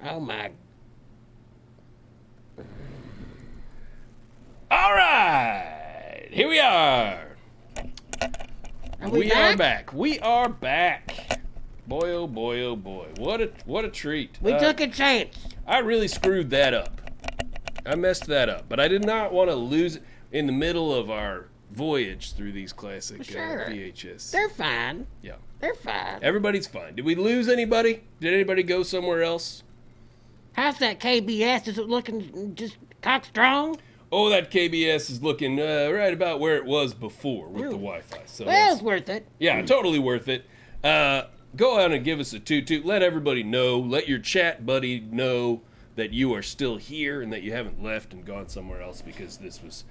Oh my. All right, here we are. Are we are back? back. We are back. Boy, oh boy, oh boy. What a treat. We took a chance. I really screwed that up. I messed that up, but I did not want to lose it in the middle of our voyage through these classic Sure. VHS. They're fine. Yeah. They're fine. Everybody's fine. Did we lose anybody? Did anybody go somewhere else? How's that KBS? Is it looking just cock strong? Oh, that KBS is looking right about where it was before with the Wi-Fi. So Well, it's worth it. yeah, totally worth it. Go out and give us a toot-toot. Let everybody know. Let your chat buddy know that you are still here and that you haven't left and gone somewhere else because this was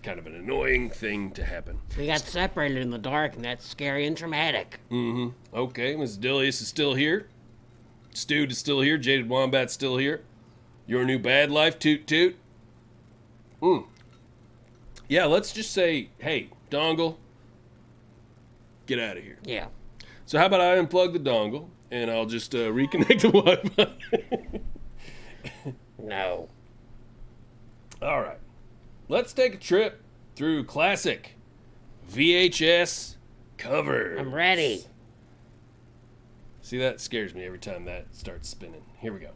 kind of an annoying thing to happen. We got separated in the dark, and that's scary and traumatic. Okay, Mrs. Dilius is still here. Stewed is still here. Jaded Wombat's still here. Your new bad life, toot-toot. Yeah, let's just say, hey, dongle, get out of here. Yeah. So how about I unplug the dongle and I'll just reconnect the Wi-Fi. No. All right. Let's take a trip through classic VHS covers. I'm ready. See, that scares me every time that starts spinning. Here we go.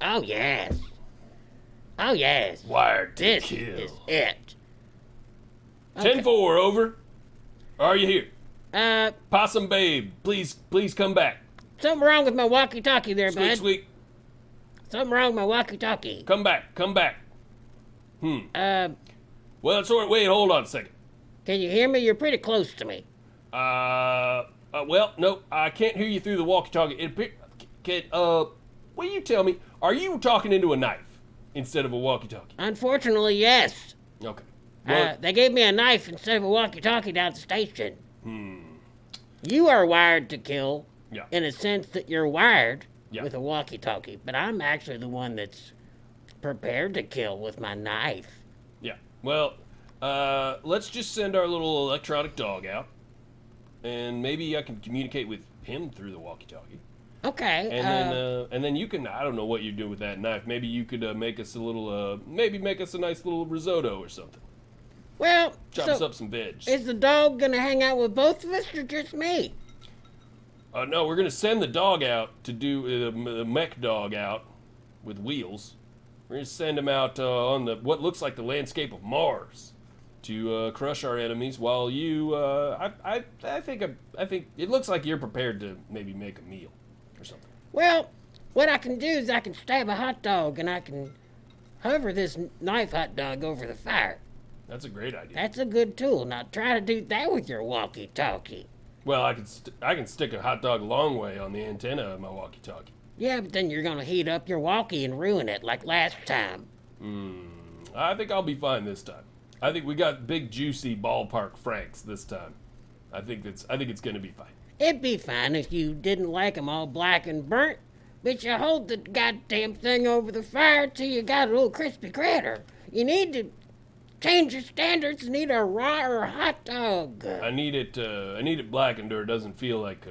Oh, yes. Oh, yes. Wired to This kill. is it. 10-4, over. Are you here? Possum Babe, please come back. Something wrong with my walkie-talkie there, Squeak, bud. squeak. Something wrong with my walkie-talkie. Come back. Well, it's all right. Wait, hold on a second. Can you hear me? You're pretty close to me. Well, no, I can't hear you through the walkie-talkie. Will you tell me, are you talking into a knife instead of a walkie-talkie? Unfortunately, yes. Okay. Well, They gave me a knife instead of a walkie-talkie down at the station. You are wired to kill, Yeah. in a sense that you're wired Yeah. with a walkie-talkie, but I'm actually the one that's prepared to kill with my knife. yeah. Well, let's just send our little electronic dog out, and maybe I can communicate with him through the walkie-talkie. Okay. And then you can, I don't know what you do with that knife. Maybe you could make us a little, maybe make us a nice little risotto or something. well, Chop us up some veg. is the dog gonna hang out with both of us or just me? No, we're going to send the dog out to do the mech dog out with wheels. We're going to send him out on the what looks like the landscape of Mars to crush our enemies while you, I think it looks like you're prepared to maybe make a meal or something. Well, what I can do is I can stab a hot dog and I can hover this knife hot dog over the fire. That's a great idea. That's a good tool. Now try to do that with your walkie-talkie. Well, I can stick a hot dog a long way on the antenna of my walkie-talkie. Yeah, but then you're gonna heat up your walkie and ruin it like last time. I think I'll be fine this time. I think we got big juicy ballpark Franks this time. I think it's going to be fine. It'd be fine if you didn't like 'em all black and burnt, but you hold the goddamn thing over the fire till you got a little crispy critter. You need to change your standards and eat a raw or hot dog. I need it blackened or it doesn't feel like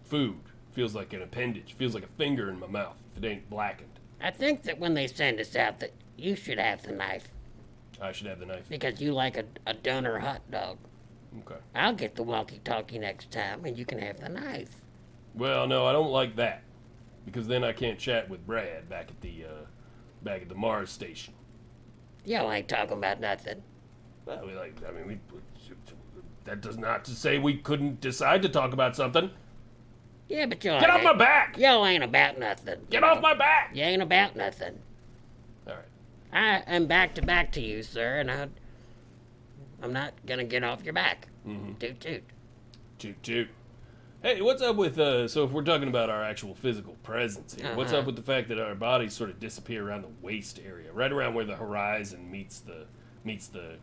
food. Feels like an appendage. Feels like a finger in my mouth if it ain't blackened. I think that when they send us out that you should have the knife I should have the knife. because you like a doner hot dog. Okay. I'll get the walkie-talkie next time and you can have the knife. Well, no, I don't like that because then I can't chat with Brad back at the Mars station. Y'all ain't talking about nothing. Well, that does not to say we couldn't decide to talk about something. Yeah, but y'all Get off my back! Y'all ain't about nothing. Get off my back! You ain't about nothing. All right. I am back to you, sir, and I'm not gonna get off your back. Toot toot. Toot toot. Hey, what's up with so if we're talking about our actual physical presence here, what's up with the fact that our bodies sort of disappear around the waist area, right around where the horizon meets the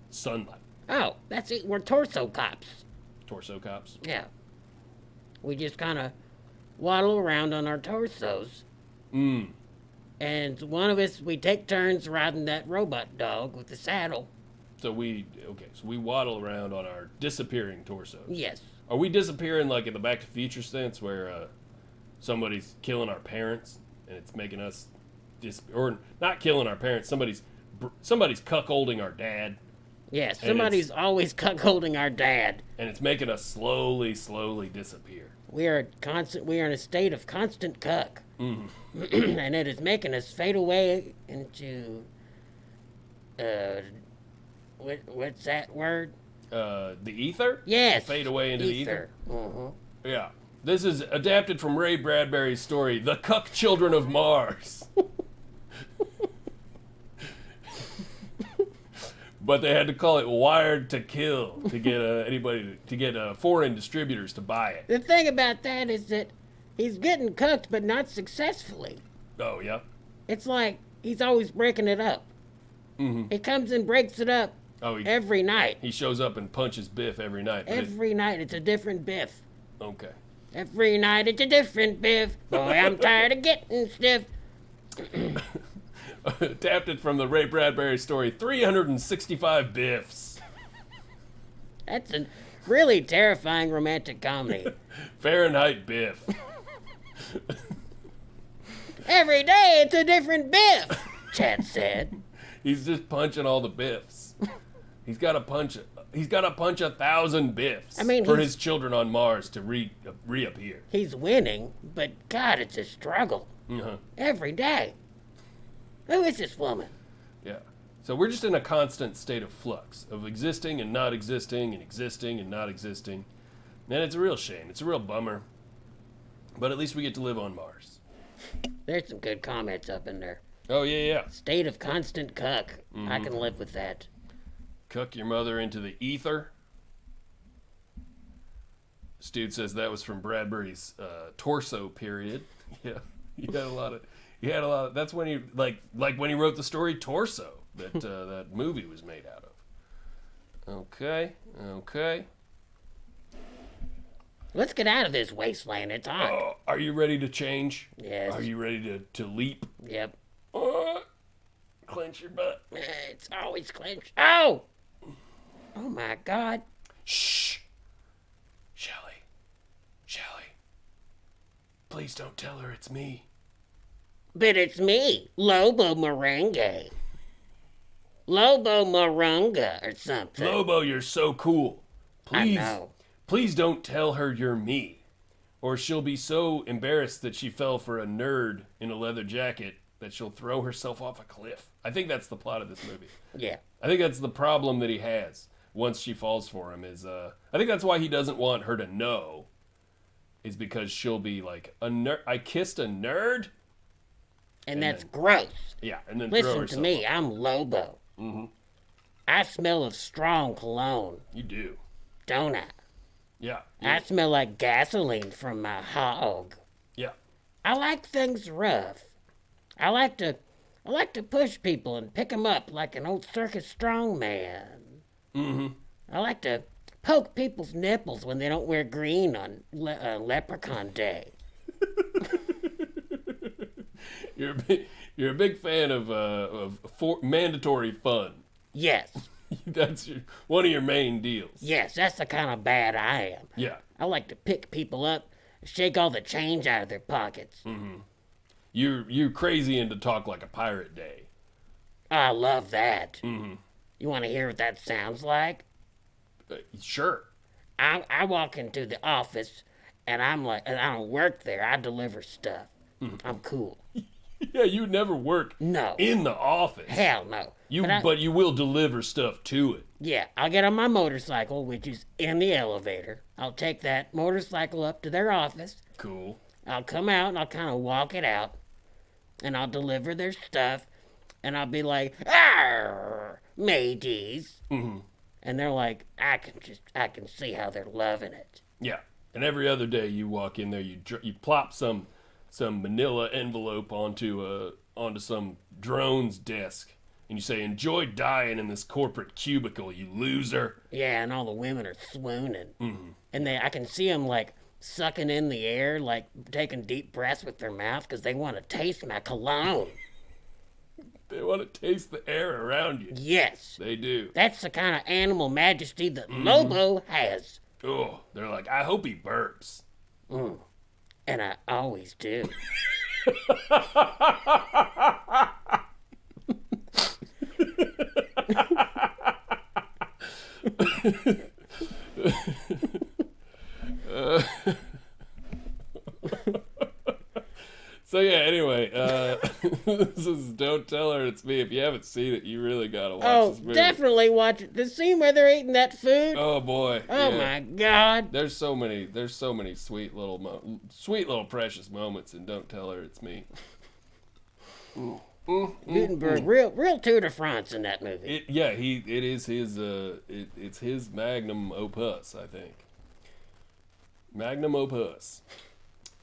sunlight? Oh, that's it. We're torso cops. Torso cops. Yeah. We just kind of waddle around on our torsos. And one of us, we take turns riding that robot dog with the saddle. So we waddle around on our disappearing torsos. Yes. Are we disappearing like in the Back to the Future sense where somebody's killing our parents, and it's making us or not killing our parents. Somebody's cuckolding our dad, Yeah, somebody's always cuckolding our dad. and it's making us slowly disappear. We are in a state of constant cuck. And it is making us fade away into what's that word? The ether? Yes. Fade away into the ether. Mhm. Yeah. This is adapted from Ray Bradbury's story, The Cuck Children of Mars. But they had to call it Wired to Kill to get foreign distributors to buy it. The thing about that is that he's getting cucked, but not successfully. Oh, yeah? It's like he's always breaking it up. He comes and breaks it up Oh, every night. he shows up and punches Biff every night. but Every night it's a different Biff. okay. Every night it's a different Biff. Boy, I'm tired of getting stiff. Adapted from the Ray Bradbury story, 365 Biffs. That's a really terrifying romantic comedy. Fahrenheit Biff. Every day it's a different Biff, Chat said. He's just punching all the Biffs. He's got to punch 1,000 Biffs I mean, for he's- his children on Mars to reappear. He's winning, but God, it's a struggle. Uh-huh. Every day. Who is this woman? Yeah. So we're just in a constant state of flux, of existing and not existing, and existing and not existing. And it's a real shame. It's a real bummer. But at least we get to live on Mars. There's some good comments up in there. Oh, yeah. State of constant cuck. I can live with that. Cuck your mother into the ether. This dude says that was from Bradbury's torso period. Yeah. He had a lot of. That's when he like when he wrote the story Torso that that movie was made out of. Okay. Let's get out of this wasteland. It's hot. Oh, are you ready to change? Yes. Are you ready to leap? Yep. Clench your butt. It's always clenched. Oh! Oh my God. Shh. Shelly. Please don't tell her it's me. But it's me, Lobo Merengue. Lobo Moronga or something. Lobo, you're so cool. Please, I know. please don't tell her you're me, or she'll be so embarrassed that she fell for a nerd in a leather jacket that she'll throw herself off a cliff. I think that's the plot of this movie. Yeah. I think that's the problem that he has once she falls for him is I think that's why he doesn't want her to know, is because she'll be like, I kissed a nerd? And that's gross. Yeah, and then throw Listen to herself me, off. I'm Lobo. I smell of strong cologne, You do. don't I? Yeah. I smell like gasoline from my hog. Yeah. I like things rough. I like to push people and pick 'em up like an old circus strongman. I like to poke people's nipples when they don't wear green on Leprechaun Day. You're a big fan of mandatory fun. Yes, That's one of your main deals. yes, that's the kind of bad I am. Yeah. I like to pick people up, shake all the change out of their pockets. You're crazy into Talk Like a Pirate Day. I love that. You want to hear what that sounds like? Sure. I walk into the office and I'm like, and I don't work there. I deliver stuff. I'm cool. Yeah, you never work No. in the office. Hell no. But you will deliver stuff to it. Yeah, I'll get on my motorcycle, which is in the elevator. I'll take that motorcycle up to their office. Cool. I'll come out and I'll kind of walk it out. And I'll deliver their stuff. And I'll be like, "Arr, mateys." And they're like, I can see how they're loving it. Yeah. And every other day you walk in there, you plop some manila envelope onto some drone's desk. And you say, "Enjoy dying in this corporate cubicle, you loser." Yeah, and all the women are swooning. And I can see them like sucking in the air, like taking deep breaths with their mouth because they want to taste my cologne. They want to taste the air around you. Yes, They do. that's the kind of animal majesty that Lobo has. Oh, they're like, "I hope he burps." And always do. So yeah, anyway, this is Don't Tell Her It's Me. If you haven't seen it, you really gotta watch this movie. Definitely watch it. The scene where they're eating that food. Oh boy. Oh yeah. my God. There's so many sweet little precious moments in Don't Tell Her It's Me. Gutenberg, real tour de France in that movie. It's his magnum opus, I think. Magnum opus.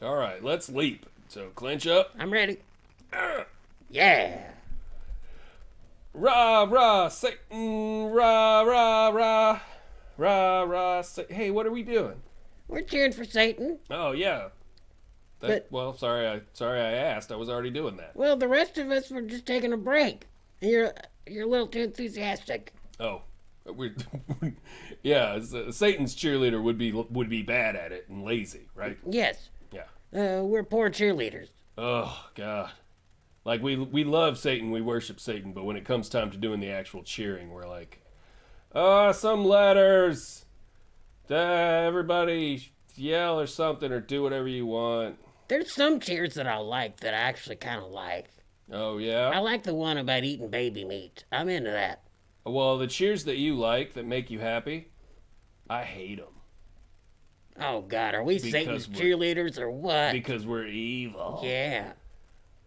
All right, let's leap. So clench up. I'm ready. Yeah. Rah rah Satan. Rah rah rah. Rah rah. Hey, what are we doing? We're cheering for Satan. Oh yeah. Well, sorry I asked. I was already doing that. Well, the rest of us were just taking a break. You're a little too enthusiastic. Oh, yeah. Satan's cheerleader would be bad at it and lazy, right? Yes. Yeah. We're poor cheerleaders. Oh God. Like we love Satan, we worship Satan, but when it comes time to doing the actual cheering, we're like, some letters. Everybody yell or something or do whatever you want. There's some cheers that I like that I actually kind of like. Oh yeah. I like the one about eating baby meat. I'm into that. Well, the cheers that you like that make you happy, I hate them. Oh God, are we Satan's cheerleaders or what? Because we're evil. Yeah.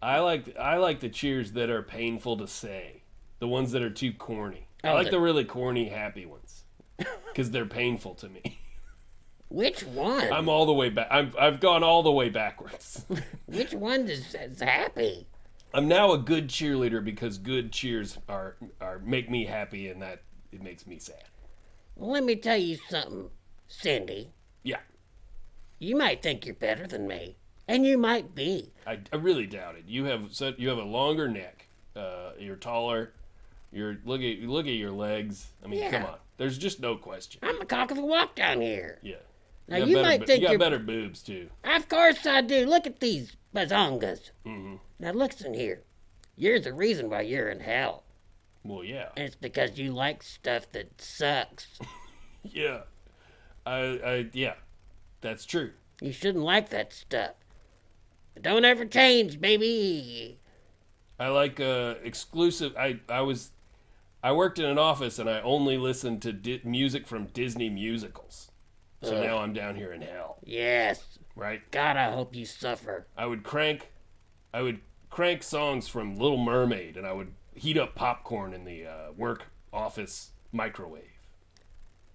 I like the cheers that are painful to say. The ones that are too corny. I Oh, like the really corny happy ones. Because they're painful to me. Which one? I'm all the way back. I've gone all the way backwards. Which one is happy? I'm now a good cheerleader because good cheers are make me happy and that it makes me sad. Well, let me tell you something, Cindy. Yeah. You might think you're better than me, and you might be. I really doubt it. You have a longer neck. You're taller. Look at your legs. I mean, Yeah. come on. There's just no question. I'm the cock of the walk down here. Yeah. Now you might think you got you're better boobs too. Of course I do. Look at these bazongas. Mm-hmm. Now listen here. You're the reason why you're in hell. Well, yeah. And it's because you like stuff that sucks. Yeah. Yeah. That's true. You shouldn't like that stuff. But don't ever change, baby. I like exclusive. I worked in an office and I only listened to music from Disney musicals. So now I'm down here in hell. Yes. Right? God, I hope you suffer. I would crank songs from Little Mermaid and I would heat up popcorn in the work office microwave.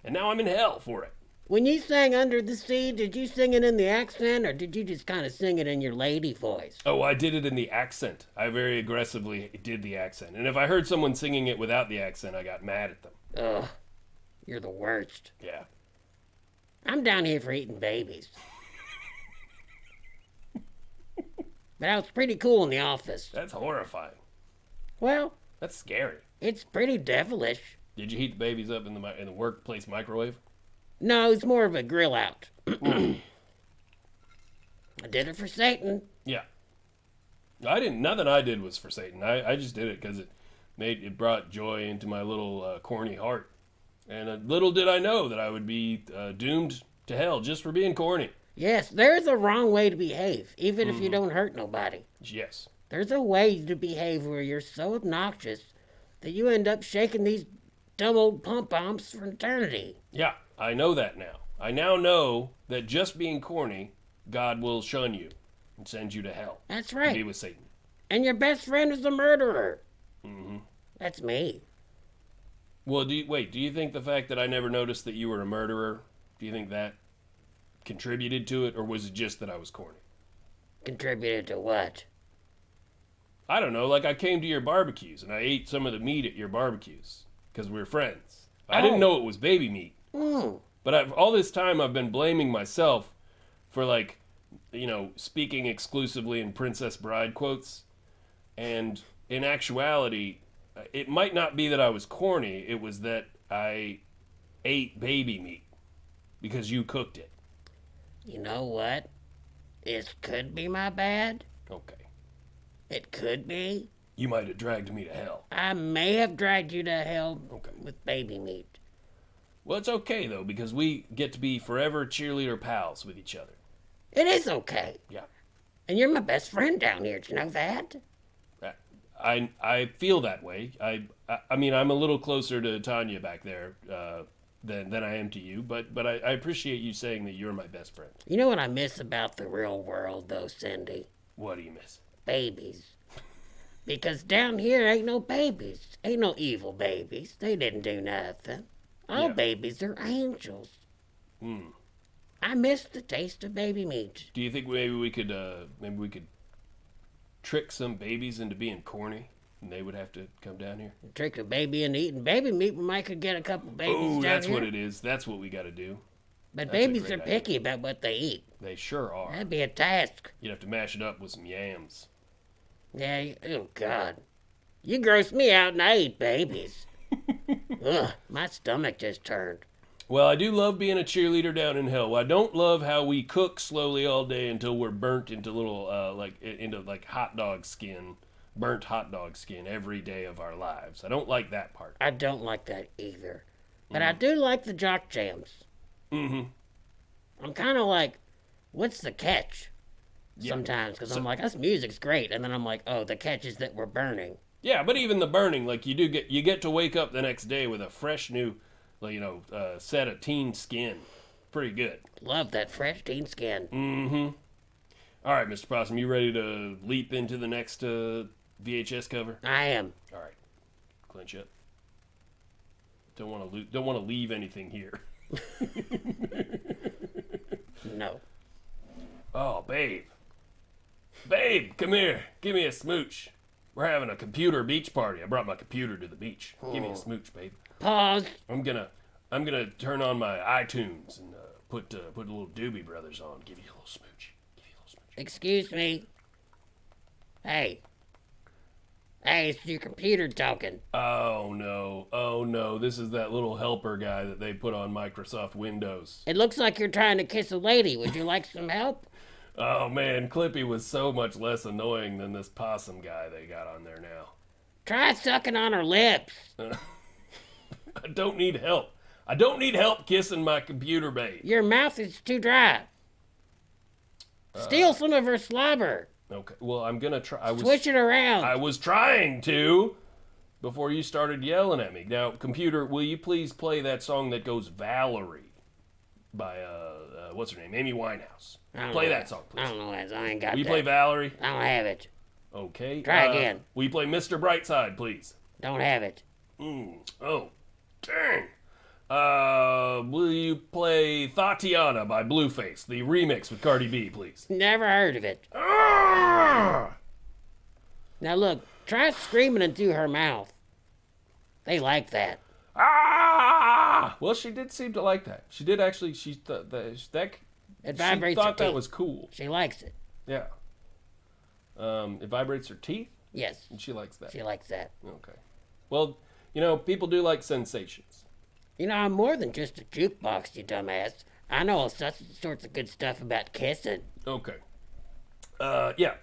And now I'm in hell for it. When you sang Under the Sea, did you sing it in the accent or did you just kind of sing it in your lady voice? Oh, I did it in the accent. I very aggressively did the accent. And if I heard someone singing it without the accent, I got mad at them. Ugh. You're the worst. Yeah. I'm down here for eating babies. But I was pretty cool in the office. That's horrifying. Well, That's scary. it's pretty devilish. Did you heat the babies up in the workplace microwave? No, it's more of a grill out. I did it for Satan. Yeah. Nothing I did was for Satan. I just did it because it brought joy into my little corny heart. And little did I know that I would be doomed to hell just for being corny. Yes, there's a wrong way to behave, even if you don't hurt nobody. Yes. There's a way to behave where you're so obnoxious that you end up shaking these dumb old pom-poms for eternity. Yeah, I know that now. I now know that just being corny, God will shun you and send you to hell. That's To be right. with Satan. And your best friend is a murderer. Mm-hmm. That's me. Well, do you think the fact that I never noticed that you were a murderer, do you think that contributed to it, or was it just that I was corny? Contributed to what? I don't know, like I came to your barbecues and I ate some of the meat at your barbecues because we were friends. I didn't know it was baby meat. Mm. But all this time I've been blaming myself for speaking exclusively in Princess Bride quotes. And in actuality, it might not be that I was corny, it was that I ate baby meat because you cooked it. You know what? It could be my bad. Okay. It could be. You might have dragged me to hell. I may have dragged you to hell Okay. with baby meat. Well, it's okay, though, because we get to be forever cheerleader pals with each other. It is okay. Yeah. And you're my best friend down here. Do you know that? I feel that way. I mean, I'm a little closer to Tanya back there than I am to you, but I appreciate you saying that you're my best friend. You know what I miss about the real world, though, Cindy? What do you miss? Babies. Because down here ain't no babies. Ain't no evil babies. They didn't do nothing. All Yeah. babies are angels. Hmm. I miss the taste of baby meat. Do you think maybe we could trick some babies into being corny, and they would have to come down here? Trick a baby into eating baby meat, we might could get a couple babies Oh, down that's here. what it is. That's what we got to do. But that's a babies great are idea. picky about what they eat. They sure are. That'd be a task. You'd have to mash it up with some yams. Yeah, oh God. You gross me out and I eat babies. Ugh, my stomach just turned. Well, I do love being a cheerleader down in hell. I don't love how we cook slowly all day until we're burnt into little like hot dog skin, burnt hot dog skin every day of our lives. I don't like that part. I don't like that either. But I do like the jock jams. Mm-hmm. I'm kind of like, what's the catch? Yeah. Sometimes, because I'm like, this music's great. And then I'm like, oh, the catch is that we're burning. Yeah, but even the burning, like you get to wake up the next day with a fresh new, set of teen skin. Pretty good. Love that fresh teen skin. Mm-hmm. All right, Mr. Possum, you ready to leap into the next VHS cover? I am. All right, clinch up. Don't want to leave anything here. No. Oh, babe, come here. Give me a smooch. We're having a computer beach party. I brought my computer to the beach. Give me a smooch, babe. Pause. I'm gonna turn on my iTunes and put the little Doobie Brothers on. Give you a little smooch. Excuse me. Hey. Hey, it's your computer talking. Oh no! This is that little helper guy that they put on Microsoft Windows. It looks like you're trying to kiss a lady. Would you like some help? Oh man, Clippy was so much less annoying than this possum guy they got on there now. Try sucking on her lips. I don't need help. I don't need help kissing my computer, babe. Your mouth is too dry. Steal some of her slobber. Okay, well I'm gonna try. Switch it around. I was trying to before you started yelling at me. Now, computer, will you please play that song that goes Valerie by what's her name? Amy Winehouse. Play that song, I please. don't know that. I ain't got Will you that. play Valerie? I don't have it. Okay. Try again. Will you play Mr. Brightside, please? Don't have it. Oh, dang. Will you play Tatiana by Blueface, the remix with Cardi B, please? Never heard of it. Ah! Now look, try screaming into her mouth. They like that. Ah! Well, she did seem to like that. She did actually. She thought that It she vibrates her thought that teeth. was cool. She likes it. Yeah. It vibrates her teeth, Yes, and she likes that. she likes that. Okay. Well, people do like sensations. You know, I'm more than just a jukebox, you dumbass. I know all sorts of good stuff about kissing. Okay. Yeah.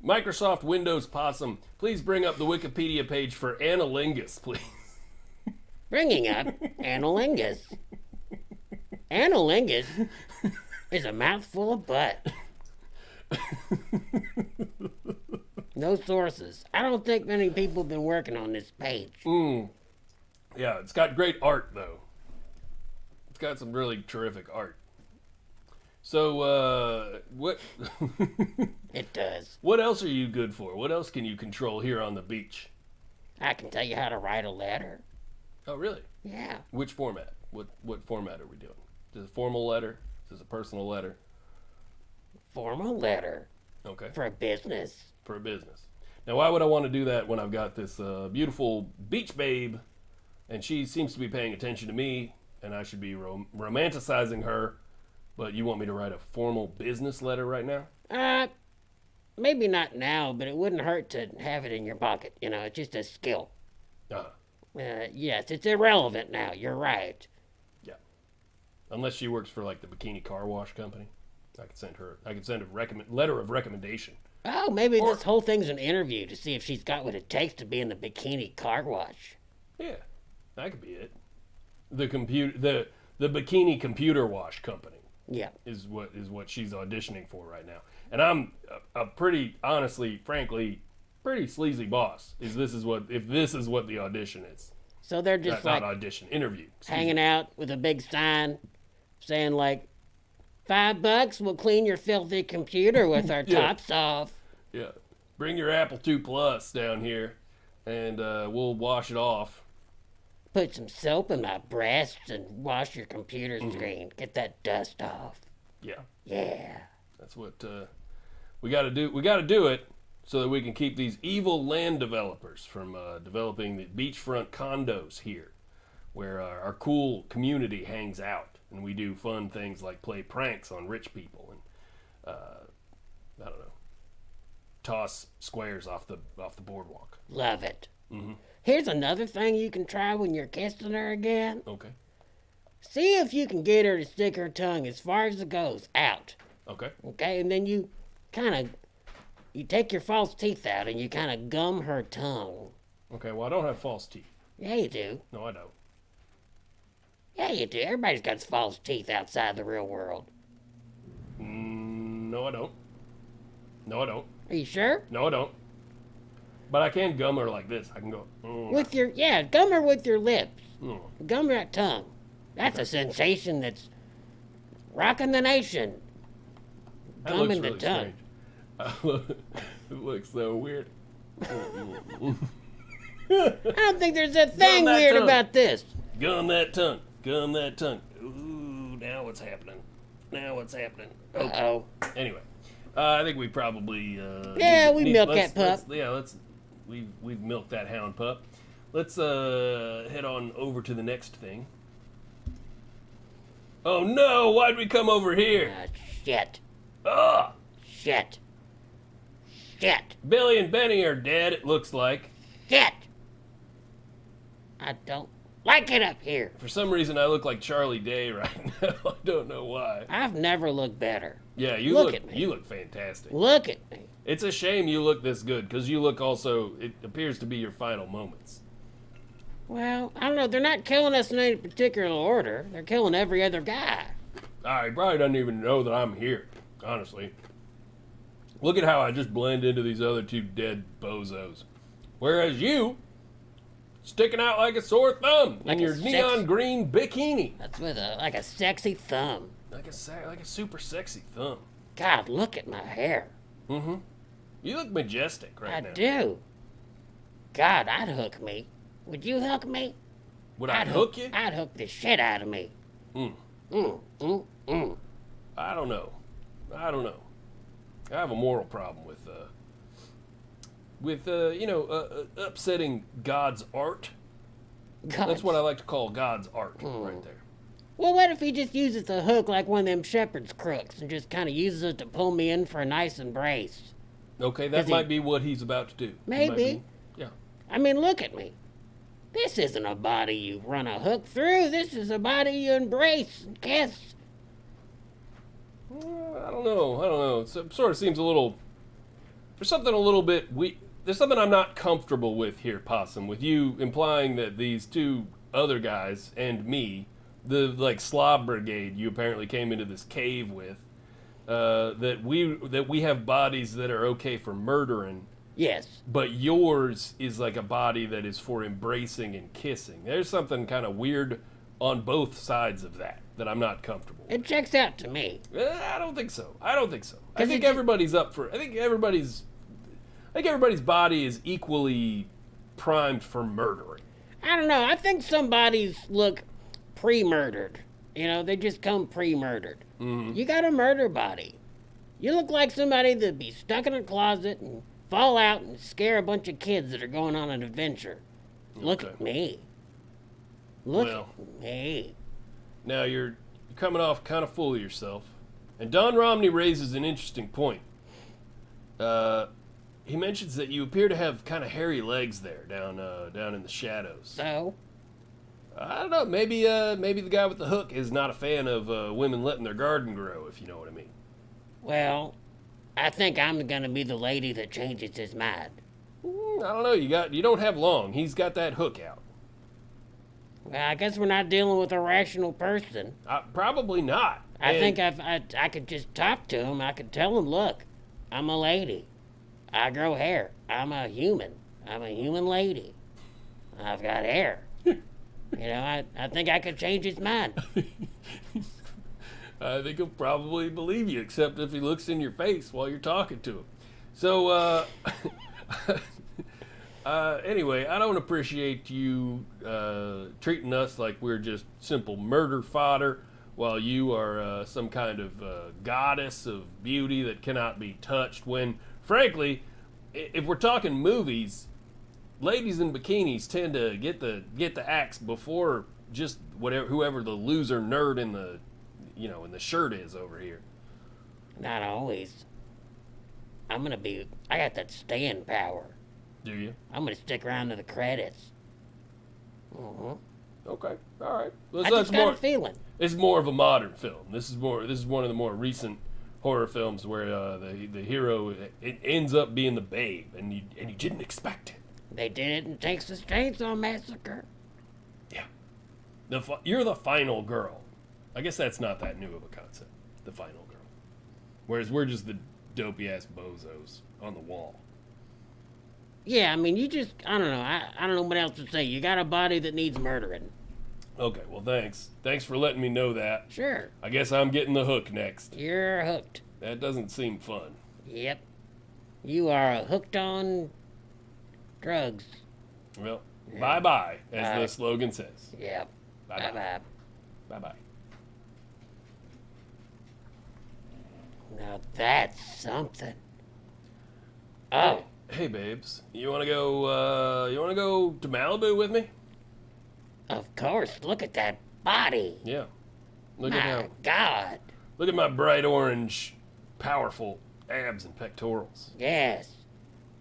Microsoft Windows Possum, please bring up the Wikipedia page for analingus, please. Bringing up analingus. Analingus is a mouthful of butt. No sources. I don't think many people have been working on this page. Yeah, it's got great art, though. It's got some really terrific art. So, what It does. what else are you good for? What else can you control here on the beach? I can tell you how to write a letter. Oh, really? Yeah. Which format? What format are we doing? Is it a formal letter? Is it a personal letter? Formal letter Okay, for a business. for a business. Now, why would I want to do that when I've got this beautiful beach babe, and she seems to be paying attention to me, and I should be romanticizing her, but you want me to write a formal business letter right now? Maybe not now, but it wouldn't hurt to have it in your pocket. You know, it's just a skill. Yes, it's irrelevant now. You're right. Yeah. Unless she works for like the bikini car wash company. I could send a letter of recommendation. Oh, maybe Or- this whole thing's an interview to see if she's got what it takes to be in the bikini car wash. Yeah, that could be it. The bikini computer wash company Yeah. is what she's auditioning for right now. And I'm a pretty, honestly, frankly, pretty sleazy boss. If this is what the audition is. So they're just Not like audition, interview. Excuse hanging me. out with a big sign saying like, $5, we'll clean your filthy computer with our Yeah. tops off. Yeah. Bring your Apple II Plus down here, and we'll wash it off. Put some soap in my breasts and wash your computer screen. Get that dust off. Yeah. Yeah. That's what we got to do. We got to do it so that we can keep these evil land developers from developing the beachfront condos here, where our cool community hangs out, and we do fun things like play pranks on rich people and I don't know, toss squares off the boardwalk. Love it. Here's another thing you can try when you're kissing her again. Okay. See if you can get her to stick her tongue as far as it goes out. Okay. Okay, and then you take your false teeth out and you kind of gum her tongue. Okay. Well, I don't have false teeth. Yeah, you do. No, I don't. Yeah, you do. Everybody's got false teeth outside the real world. No, I don't. No, I don't. Are you sure? No, I don't. But I can gum her like this. I can go. With your gum her with your lips. Mm. Gum that tongue. That's a sensation that's rocking the nation. That looks Gumming the really tongue. strange. It looks so weird. I don't think there's a thing that weird tongue. about this. Gum that tongue. Gum that tongue. Ooh, now what's happening? Now what's happening? Uh-oh. Anyway, I think we probably. We milk that pup. We've milked that hound pup. Let's head on over to the next thing. Oh no! Why'd we come over here? Shit. Ah! Shit. Shit. Billy and Benny are dead. It looks like. Shit. I don't like it up here. For some reason, I look like Charlie Day right now. I don't know why. I've never looked better. Yeah, you Look look. at me. You look fantastic. Look at me. It's a shame you look this good because you look also. It appears to be your final moments. Well, I don't know. They're not killing us in any particular order. They're killing every other guy. He probably doesn't even know that I'm here. Honestly, look at how I just blend into these other two dead bozos, whereas you sticking out like a sore thumb Like in a your sex- neon green bikini, That's with a sexy thumb. like a super sexy thumb. God, look at my hair. Mm-hmm. You look majestic right I now. do. God, I'd hook me. Would you hook me? Would I hook you? I'd hook the shit out of me. Mm. Mm. I don't know. I have a moral problem with upsetting God's art. God. That's what I like to call God's art Hmm. right there. Well, what if he just uses the hook like one of them shepherd's crooks and just kind of uses it to pull me in for a nice embrace? Okay, that Is he- might be what he's about to do. He might Maybe. be- Yeah. I mean, look at me. This isn't a body you run a hook through. This is a body you embrace and kiss. I don't know. It sort of seems a little. There's something a little bit. There's something I'm not comfortable with here, Possum. With you implying that these two other guys and me, the slob brigade you apparently came into this cave with, that we have bodies that are okay for murdering, Yes. but yours is like a body that is for embracing and kissing. There's something kind of weird on both sides of that I'm not comfortable with. It checks out to me. I don't think so. I Cause think it- everybody's up for. I think everybody's body is equally primed for murdering. I don't know. I think some bodies look pre-murdered. You know, they just come pre-murdered. Mm-hmm. You got a murder body. You look like somebody that'd be stuck in a closet and fall out and scare a bunch of kids that are going on an adventure. Look Okay. at me. Look Well. at me. Now you're coming off kind of full of yourself, and Don Romney raises an interesting point. He mentions that you appear to have kind of hairy legs there down in the shadows. So, I don't know. Maybe the guy with the hook is not a fan of women letting their garden grow, if you know what I mean. Well, I think I'm gonna be the lady that changes his mind. I don't know. You don't have long. He's got that hook out. Well, I guess we're not dealing with a rational person. Probably not. I And- think I could just talk to him. I could tell him, look, I'm a lady. I grow hair. I'm a human. I'm a human lady. I've got hair. I think I could change his mind. I think he'll probably believe you, except if he looks in your face while you're talking to him. So, anyway, I don't appreciate you treating us like we're just simple murder fodder, while you are some kind of goddess of beauty that cannot be touched. When, frankly, if we're talking movies, ladies in bikinis tend to get the axe before just whoever the loser nerd in the shirt is over here. Not always. I got that staying power. Do you? I'm gonna stick around to the credits. Mm-hmm. Okay, all right. I just got a feeling. It's more of a modern film. This is one of the more recent horror films where the hero it ends up being the babe, and you didn't expect it. They did it in Texas Chainsaw Massacre. Yeah. You're the final girl. I guess that's not that new of a concept. The final girl. Whereas we're just the dopey ass bozos on the wall. Yeah, I mean, I don't know. I don't know what else to say. You got a body that needs murdering. Okay, well, thanks. Thanks for letting me know that. Sure. I guess I'm getting the hook next. You're hooked. That doesn't seem fun. Yep. You are hooked on drugs. Well, bye-bye, as Bye. the slogan says. Yep. Bye-bye. Bye-bye. Bye-bye. Now that's something. Oh, Hey, babes. You wanna go to Malibu with me? of course. Look at that body. Yeah. Look My God. Look at my bright orange, powerful abs and pectorals. Yes.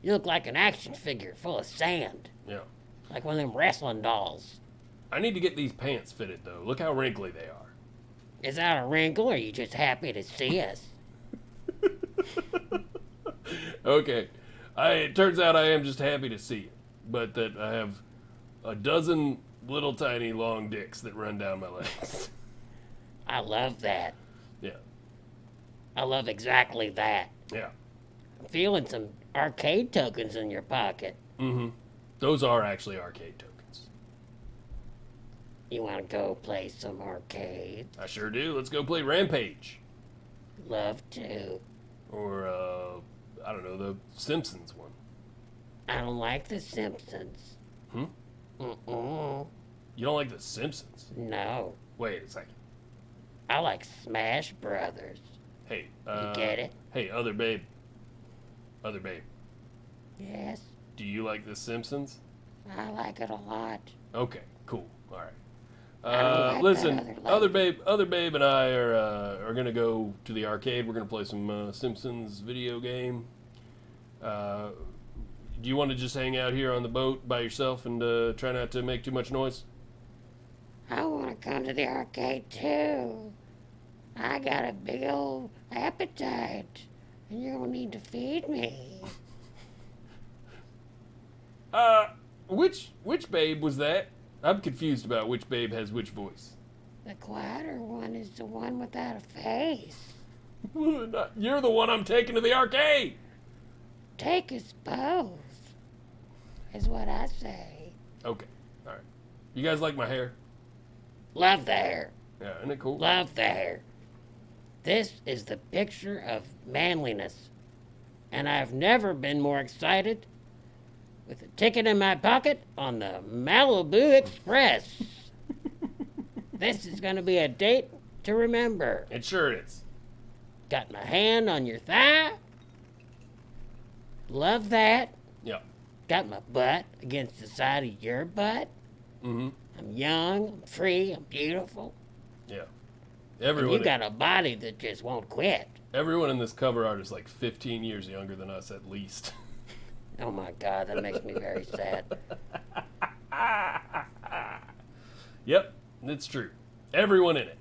You look like an action figure full of sand. Yeah. Like one of them wrestling dolls. I need to get these pants fitted though. Look how wrinkly they are. Is that a wrinkle, or are you just happy to see us? Okay. It turns out I am just happy to see it, but that I have a dozen little tiny long dicks that run down my legs. I love that. Yeah. I love exactly that. Yeah. I'm feeling some arcade tokens in your pocket. Mm-hmm. Those are actually arcade tokens. You want to go play some arcade? I sure do. Let's go play Rampage. Love to. Or, I don't know, the Simpsons one. I don't like The Simpsons. Hmm? Mm-mm. You don't like the Simpsons? No. Wait a second. I like Smash Brothers. Hey, You get it? Hey, other babe. Other babe. Yes, Do you like the Simpsons? I like it a lot. Okay, cool. All right. I don't like that Listen, other other babe and I are gonna go to the arcade. We're gonna play some Simpsons video game. Do you want to just hang out here on the boat by yourself and try not to make too much noise? I want to come to the arcade too. I got a big old appetite, and you're gonna need to feed me. Which babe was that? I'm confused about which babe has which voice. The quieter one is the one without a face. You're the one I'm taking to the arcade. Take us both, is what I say. Okay, all right. You guys like my hair? Love the hair. Yeah, isn't it cool? Love the hair. This is the picture of manliness, and I've never been more excited with a ticket in my pocket on the Malibu Express. This is going to be a date to remember. It sure is. Got my hand on your thigh. Love that. Yeah. Got my butt against the side of your butt. Mm-hmm. I'm young, I'm free, I'm beautiful. Yeah. And Everyone, you got a body that just won't quit. everyone in this cover art is like 15 years younger than us at least. Oh my God, that makes me very sad. Yep, it's true. Everyone in it.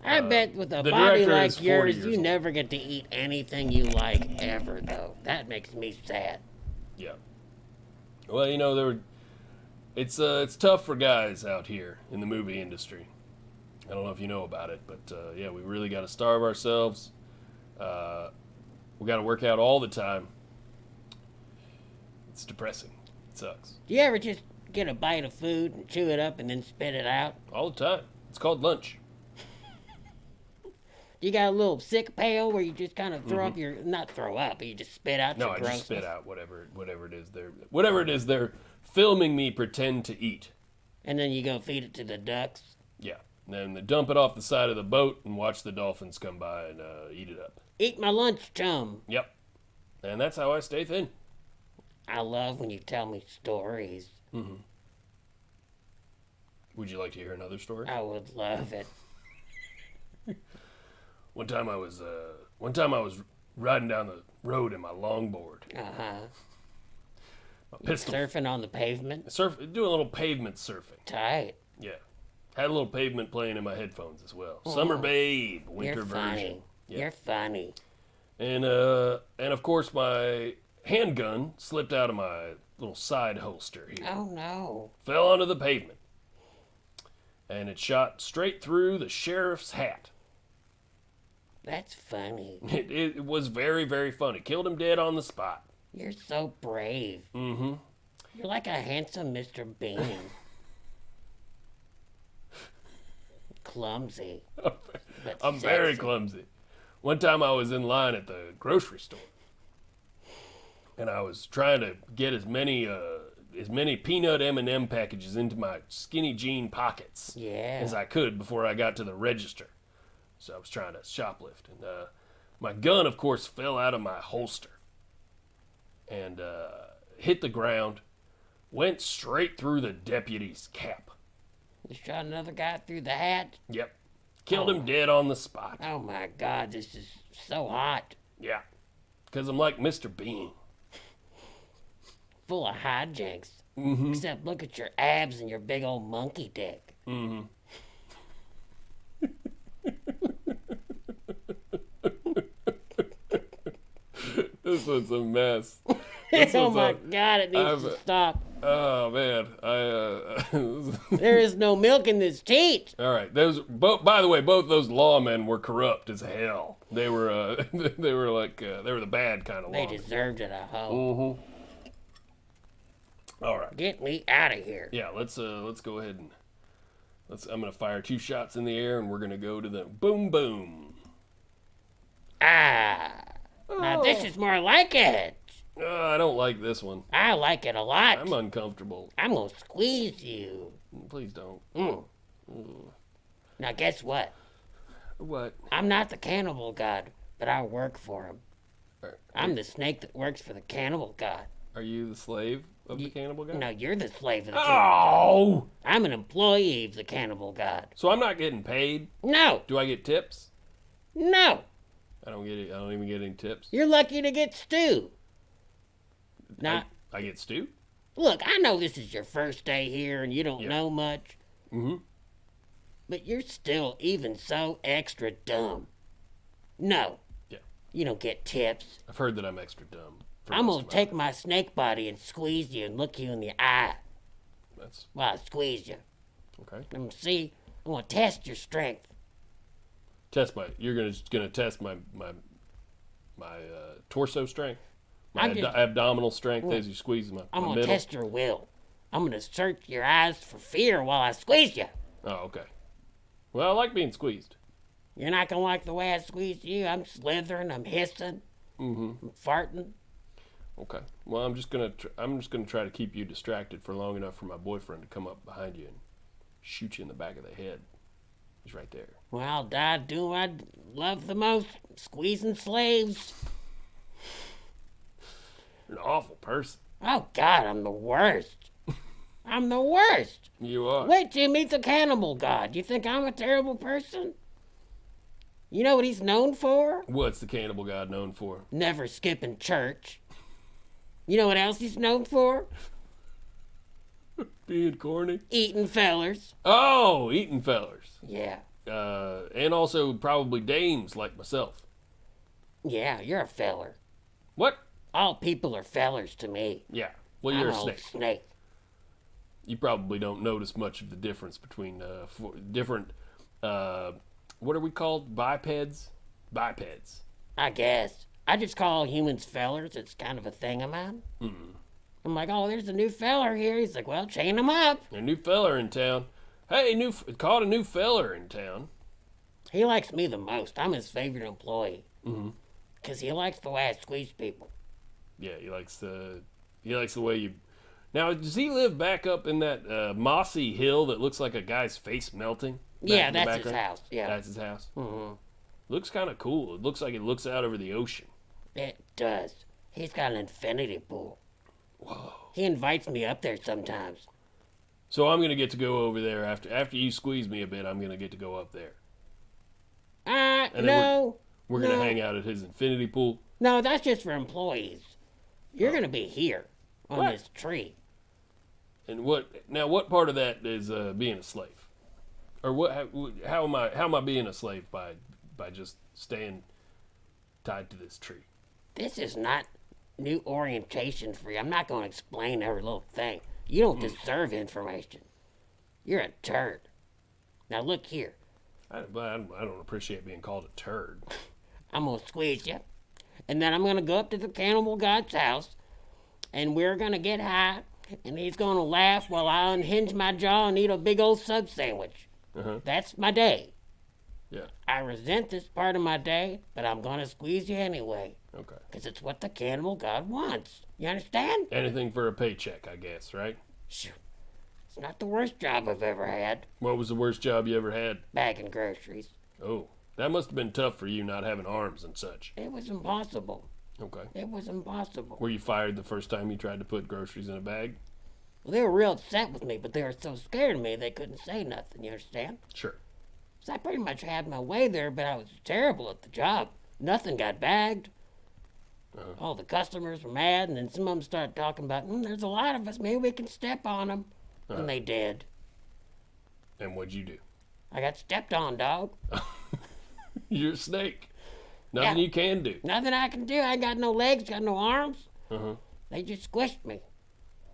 I bet with a the body director is like 40 yours, years you old. never get to eat anything you like ever, though. That makes me sad. Yeah. Well, it's tough for guys out here in the movie industry. I don't know if you know about it, but yeah, we really got to starve ourselves. We got to work out all the time. It's depressing. It sucks. Do you ever just get a bite of food and chew it up and then spit it out? All the time. It's called lunch. You got a little sick pail where you just kind of throw up your, not throw up, but you just spit out No, your I grossness. just spit out whatever it is they're filming me pretend to eat. And then you go feed it to the ducks. Yeah. And then they dump it off the side of the boat and watch the dolphins come by and eat it up. Eat my lunch, chum. Yep. And that's how I stay thin. I love when you tell me stories. Would you like to hear another story? I would love it. One time I was riding down the road in my longboard. Uh-huh. My pistol Surfing on the pavement. doing a little pavement surfing. Tight. Yeah. Had a little pavement playing in my headphones as well. Summer Babe, winter You're version. funny. Yeah. You're funny. And of course my handgun slipped out of my little side holster here. Oh, no. Fell onto the pavement. And it shot straight through the sheriff's hat. That's funny. It was very, very funny. Killed him dead on the spot. You're so brave. Mm-hmm. You're like a handsome Mr. Bean. Clumsy. But I'm very sexy. clumsy. One time I was in line at the grocery store. And I was trying to get as many peanut M&M packages into my skinny jean pockets Yeah. as I could before I got to the register. So I was trying to shoplift. And my gun, of course, fell out of my holster. And hit the ground. Went straight through the deputy's cap. You shot another guy through the hat? Yep. Killed him dead on the spot. Oh my God, this is so hot. Yeah. Because I'm like Mr. Bean. Full of hijinks. Mm-hmm. Except look at your abs and your big old monkey dick. Mm-hmm. This one's a mess. This Oh one's my a- God, it needs to stop. Oh man, There is no milk in this teat. All right, those. By the way, both those lawmen were corrupt as hell. They were. They were like. They were the bad kind of They lawmen. deserved it, I hope. Mm-hmm. All right. Get me out of here. Yeah. Let's go ahead and. I'm gonna fire 2 shots in the air, and we're gonna go to the boom boom. Ah. Now this is more like it. I don't like this one. I like it a lot. I'm uncomfortable. I'm gonna squeeze you. Please don't. Mm. Now guess what? What? I'm not the cannibal god, but I work for him. Are, I'm the snake that works for the cannibal god. are you the slave of the cannibal guy? No, you're the slave of the cannibal. Oh! I'm an employee of the cannibal god. So I'm not getting paid? No, Do I get tips? no. I don't get it. I don't even get any tips. You're lucky to get stew. Now, I get stew? look, I know this is your first day here and you don't Yeah. know much, Mm-hmm. but you're still even so extra dumb. No. Yeah. You don't get tips. I've heard that I'm extra dumb. for I'm most gonna of my take life. my snake body and squeeze you and look you in the eye That's while I squeeze you. okay. I'm gonna test your strength. You're gonna test my torso strength, my I'm just- abdominal strength as you squeeze my I'm gonna middle. test your will. I'm gonna search your eyes for fear while I squeeze you. Oh, okay. Well, I like being squeezed. You're not gonna like the way I squeeze you. I'm slithering. I'm hissing. Mm-hmm. I'm farting. Okay. Well, I'm just gonna try to keep you distracted for long enough for my boyfriend to come up behind you and shoot you in the back of the head. He's right there. Well, I'll die doing what I love the most: squeezing slaves. You're an awful person. Oh God, I'm the worst. I'm the worst. You are. Wait till you meet the cannibal god. You think I'm a terrible person? You know what he's known for? What's the cannibal god known for? Never skipping church. You know what else he's known for? Being corny. Eating fellers. Oh, eating fellers. Yeah. and also probably dames like myself. Yeah, you're a feller. What? All people are fellers to me. Yeah. Well, I'm you're an a old snake. snake. You probably don't notice much of the difference between different. What are we called? Bipeds. Bipeds. I guess. I just call humans fellers. It's kind of a thing of mine. I'm like, oh, there's a new feller here. He's like, well, chain him up. A new feller in town. Hey, caught a new feller in town. He likes me the most. I'm his favorite employee. Because he likes the way I squeeze people. Yeah, he likes the way you. Now, does he live back up in that mossy hill that looks like a guy's face melting? Yeah, that's his house. Yeah. That's his house. Looks kind of cool. It looks like it looks out over the ocean. It does. He's got an infinity pool. Whoa. He invites me up there sometimes. So I'm gonna get to go over there after you squeeze me a bit. I'm gonna get to go up there. And No. We're gonna hang out at his infinity pool. No, that's just for employees. You're going to be here on What? this tree. And what part of that is being a slave? Or what? How am I being a slave by just staying tied to this tree? This is not new orientation for you. I'm not going to explain every little thing. You don't deserve information. You're a turd. Now look here. I don't appreciate being called a turd. I'm going to squeeze you. And then I'm going to go up to the cannibal god's house. And we're going to get high. And he's going to laugh while I unhinge my jaw and eat a big old sub sandwich. That's my day. Yeah. I resent this part of my day, but I'm going to squeeze you anyway. Okay. Because it's what the cannibal god wants. You understand? Anything for a paycheck, I guess, right? Shoo. It's not the worst job I've ever had, What was the worst job you ever had? bagging groceries. Oh, that must have been tough for you not having arms and such. It was impossible. Okay. It was impossible. Were you fired the first time you tried to put groceries in a bag? Well, they were real upset with me, but they were so scared of me they couldn't say nothing, you understand? Sure. So I pretty much had my way there, but I was terrible at the job. Nothing got bagged. All the customers were mad, and then some of them started talking about, there's a lot of us, maybe we can step on them. And they did. And what'd you do? I got stepped on, dog. You're a snake. Nothing Yeah. you can do. Nothing I can do. I ain't got no legs, got no arms. Uh-huh. They just squished me.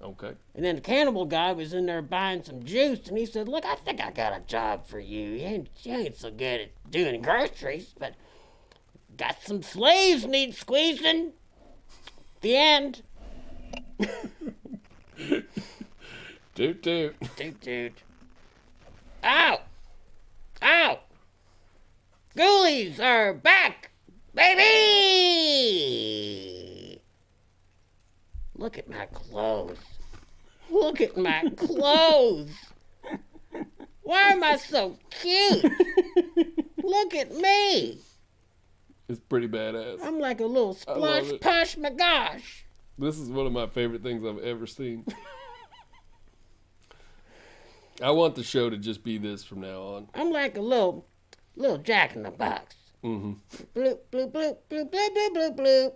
Okay. And then the cannibal guy was in there buying some juice, and he said, look, I think I got a job for you. You ain't so good at doing groceries, but got some slaves need squeezing. The end. Toot toot. Toot toot. Ow! Ow! Ghoulies are back, baby! Look at my clothes. Look at my clothes. Why am I so cute? Look at me. It's pretty badass. I'm like a little I love splosh it. posh my gosh. This is one of my favorite things I've ever seen. I want the show to just be this from now on. I'm like a little Jack in the Box. Mm-hmm. Bloop, bloop, bloop, bloop, bloop, bloop, bloop, bloop.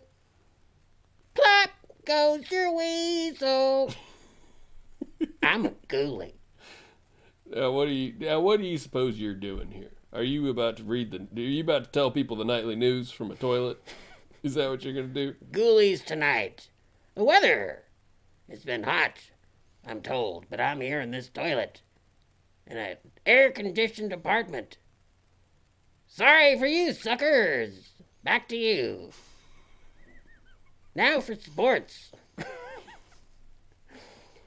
Plop goes your weasel. I'm a ghoulie. Now, what do you suppose you're doing here? Are you about to are you about to tell people the nightly news from a toilet? Is that what you're gonna do? Ghoulies tonight. The weather has been hot, I'm told, but I'm here in this toilet. In an air-conditioned apartment. Sorry for you, suckers. Back to you. Now for sports.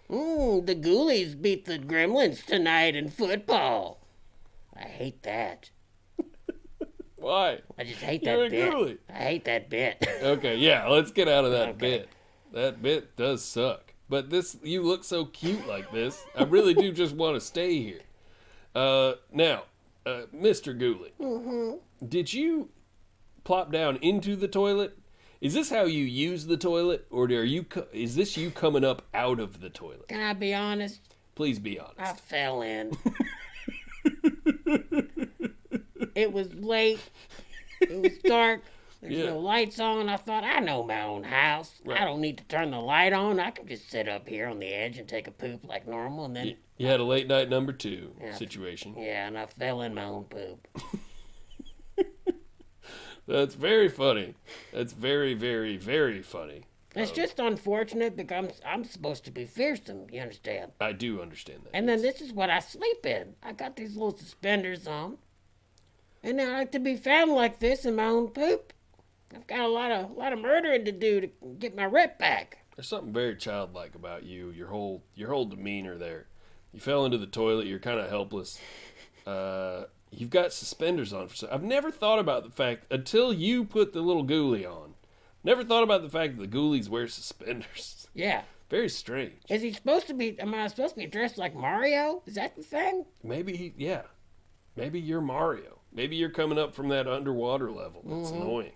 The Ghoulies beat the Gremlins tonight in football. I hate that. Why? I just hate You're that a bit. ghoulie. I hate that bit. Okay, yeah, let's get out of that Okay. bit. That bit does suck. But you look so cute like this. I really do just want to stay here. Now, Mr. Ghoulie, did you plop down into the toilet? Is this how you use the toilet, or is this you coming up out of the toilet? Can I be honest? Please be I honest. fell in. It was late. It was dark. There's Yeah. no lights on. I thought, I know my own house. Right. I don't need to turn the light on. I can just sit up here on the edge and take a poop like normal. And then, You had a late night number 2 Yeah. situation. yeah, and I fell in my own poop. That's very funny. That's very, very, very funny. It's just unfortunate because I'm supposed to be fearsome, you understand? I do understand that. And then this is what I sleep in. I got these little suspenders on. And I like to be found like this in my own poop. I've got a lot of murdering to do to get my rep back. There's something very childlike about you. Your whole demeanor there. You fell into the toilet. You're kind of helpless. You've got suspenders on. I've never thought about the fact until you put the little ghoulie on. Never thought about the fact that the ghoulies wear suspenders. Yeah. Very strange. Is he supposed to be, am I supposed to be dressed like Mario? Is that the thing? Maybe yeah. Maybe you're Mario. Maybe you're coming up from that underwater level. That's annoying.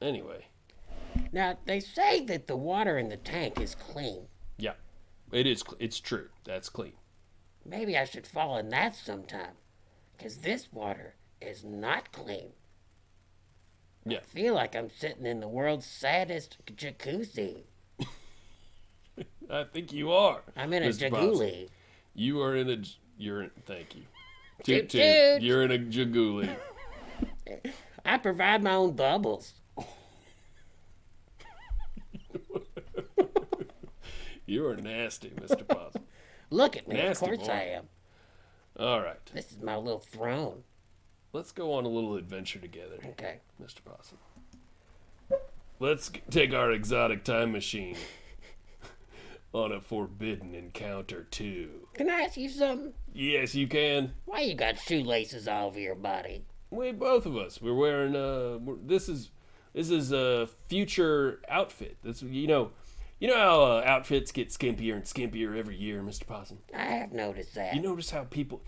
Anyway, Now, they say that the water in the tank is clean. yeah, it is. It's true. That's clean. Maybe I should fall in that sometime. Because this water is not clean. Yeah. I feel like I'm sitting in the world's saddest jacuzzi. I think you are. I'm in a Mr. Possum. jagoolie. You are in a. You're. Thank you. Toot Toot toot. toot. You're in a jagoolie. I provide my own bubbles. You are nasty, Mr. Possum. Look at me, Nasty of course boy. I am. All right. This is my little throne. Let's go on a little adventure together, Okay. Mr. Possum. Let's take our exotic time machine on a forbidden encounter too. Can I ask you something? Yes, you can. Why you got shoelaces all over your body? Both of us. We're wearing. This is a future outfit. You know how outfits get skimpier and skimpier every year, Mr. Possum. I have noticed that. You notice how people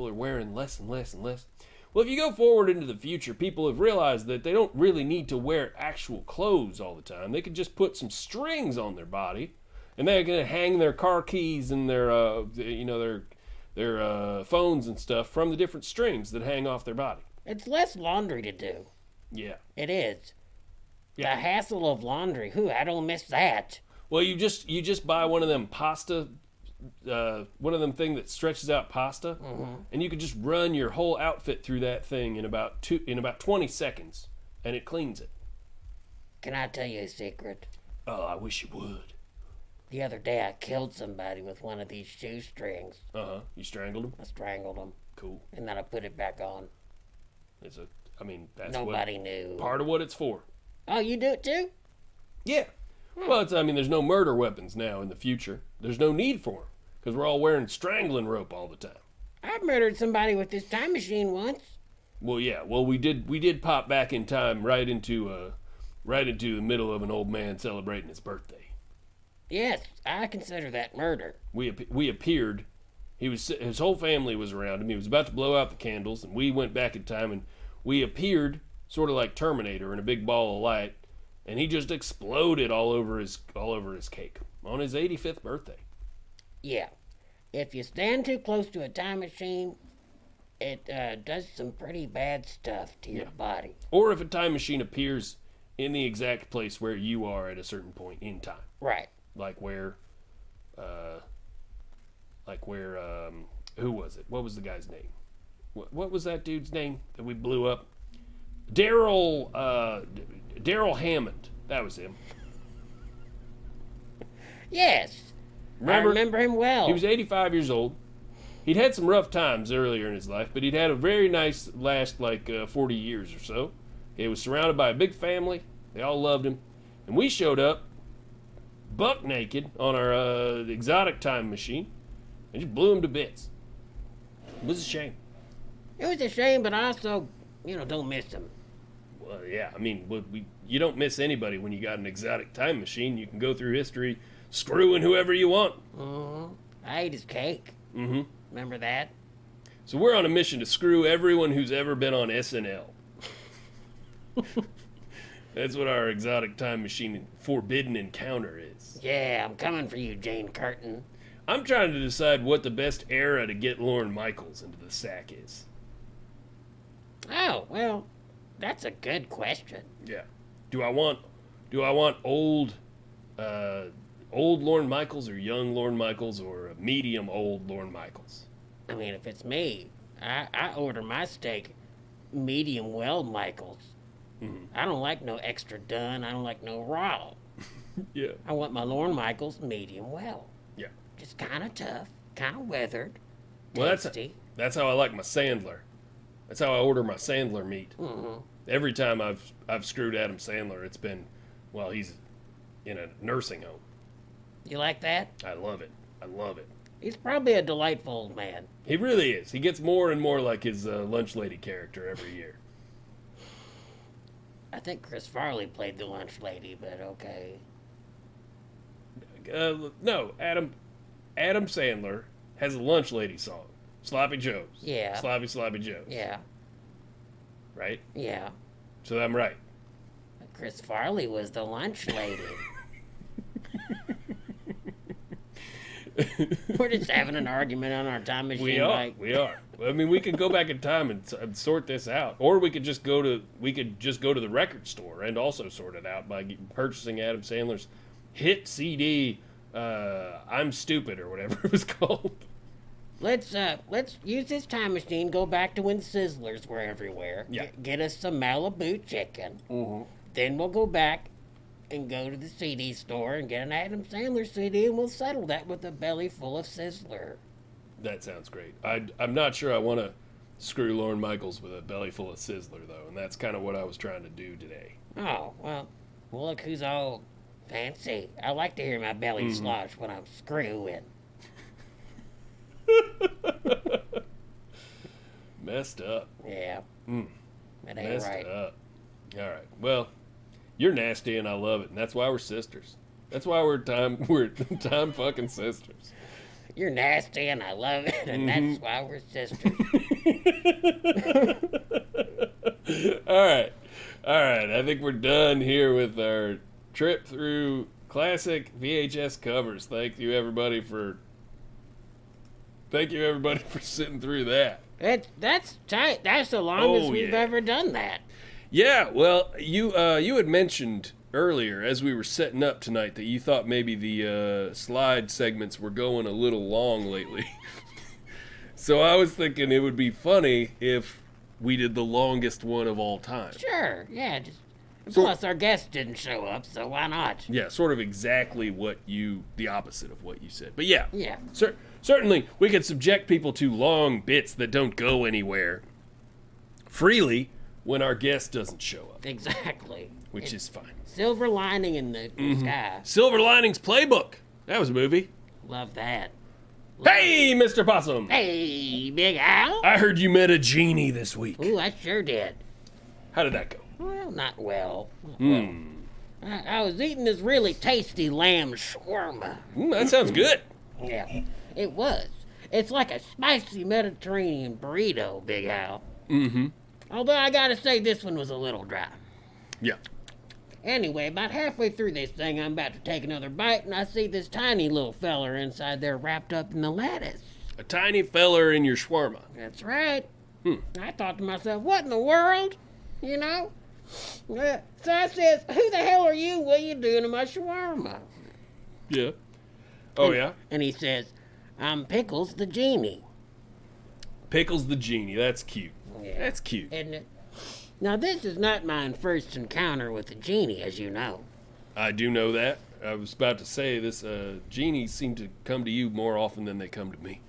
are wearing less and less and less. Well, if you go forward into the future, people have realized that they don't really need to wear actual clothes all the time. They can just put some strings on their body, and they're gonna hang their car keys and their phones and stuff from the different strings that hang off their body. It's less laundry to do. Yeah. It is. Yeah. The hassle of laundry. I don't miss that. Well, you just buy one of them pasta, one of them thing that stretches out pasta, and you could just run your whole outfit through that thing in about 20 seconds, and it cleans it. Can I tell you a secret? Oh, I wish you would. The other day I killed somebody with one of these shoestrings. You strangled him. I strangled him, Cool. and then I put it back on. That's Nobody knew. part of what it's for. Oh, you do it too? Yeah. Well, there's no murder weapons now in the future. There's no need for them because we're all wearing strangling rope all the time. I murdered somebody with this time machine once. Well, yeah. Well, we did pop back in time right into the middle of an old man celebrating his birthday. Yes, I consider that murder. We appeared. His whole family was around him. He was about to blow out the candles, and we went back in time and we appeared, sort of like Terminator, in a big ball of light, and he just exploded all over his cake on his 85th birthday. Yeah. If you stand too close to a time machine, it does some pretty bad stuff to your body. Or if a time machine appears in the exact place where you are at a certain point in time, Right. like where, who was it? What was the guy's name? What was that dude's name that we blew up? Daryl Hammond. That was him. Yes. Remember? I remember him well. He was 85 years old. He'd had some rough times earlier in his life, but he'd had a very nice last 40 years or so. He was surrounded by a big family. They all loved him. And we showed up buck naked on our exotic time machine and just blew him to bits. It was a shame. It was a shame, but I also, don't miss him. Well, yeah, you don't miss anybody when you got an exotic time machine. You can go through history screwing whoever you want. I ate his cake. Remember that? So we're on a mission to screw everyone who's ever been on SNL. That's what our exotic time machine forbidden encounter is. Yeah, I'm coming for you, Jane Curtin. I'm trying to decide what the best era to get Lorne Michaels into the sack is. Oh, well, that's a good question. Yeah. Do I want old Lorne Michaels or young Lorne Michaels or medium old Lorne Michaels? I mean, if it's me, I order my steak medium well Michaels. I don't like no extra done. I don't like no raw. Yeah. I want my Lorne Michaels medium well. Yeah. Just kind of tough, kind of weathered, Well, tasty. that's how I like my Sandler. That's how I order my Sandler meat. Every time I've screwed Adam Sandler, it's been, well, he's in a nursing home. You like that? I love it. I love it. He's probably a delightful old man. He really is. He gets more and more like his lunch lady character every year. I think Chris Farley played the lunch lady, but okay. No, Adam Sandler has a lunch lady song. Sloppy Joe's. Yeah. Sloppy Joe's. Yeah, Right? yeah. So I'm right. But Chris Farley was the lunch lady. We're just having an argument on our time machine. We are. Like, We are. I mean, we could go back in time and sort this out, or we could just go to the record store and also sort it out by purchasing Adam Sandler's hit CD, "I'm Stupid" or whatever it was called. let's use this time machine. Go back to when Sizzlers were everywhere. Yeah. Get us some Malibu chicken. Then we'll go back and go to the CD store and get an Adam Sandler CD, and we'll settle that with a belly full of Sizzler. That sounds great. I'm not sure I want to screw Lorne Michaels with a belly full of Sizzler, though, and that's kind of what I was trying to do today. Oh, well, look who's all fancy. I like to hear my belly slosh when I'm screwing. Messed up. Yeah. It ain't Messed right. up. All right. Well, you're nasty and I love it, and that's why we're sisters. That's why we're time fucking sisters. You're nasty and I love it, and that's why we're sisters. All right. I think we're done here with our trip through classic VHS covers. Thank you everybody for sitting through that. That's tight. That's the longest Oh, we've yeah. ever done that. Yeah, well, you had mentioned earlier as we were setting up tonight that you thought maybe the slide segments were going a little long lately. So I was thinking it would be funny if we did the longest one of all time. Sure, yeah. So- Plus, our guest didn't show up, so why not? Yeah, sort of exactly the opposite of what you said. But yeah, Yeah. certainly we could subject people to long bits that don't go anywhere freely when our guest doesn't show up, Exactly. which is fine. Silver lining in the sky. Silver Linings Playbook. That was a movie. Love that. Hey, Mr. Possum. Hey, Big Al. I heard you met a genie this week. Ooh, I sure did. How did that go? Well, not well. I was eating this really tasty lamb shawarma. That sounds good. Yeah, it was. It's like a spicy Mediterranean burrito, Big Al. Although I gotta say, this one was a little dry. Yeah. Anyway, about halfway through this thing, I'm about to take another bite, and I see this tiny little feller inside there wrapped up in the lettuce. A tiny feller in your shawarma. That's right. I thought to myself, what in the world? You know? So I says, who the hell are you? What are you doing to my shawarma? Yeah. Oh, yeah? And he says, I'm Pickles the Genie. Pickles the genie. That's cute. Yeah. That's cute. Isn't it? Now, this is not my first encounter with the genie, as you know. I do know that. I was about to say this. Genies seem to come to you more often than they come to me.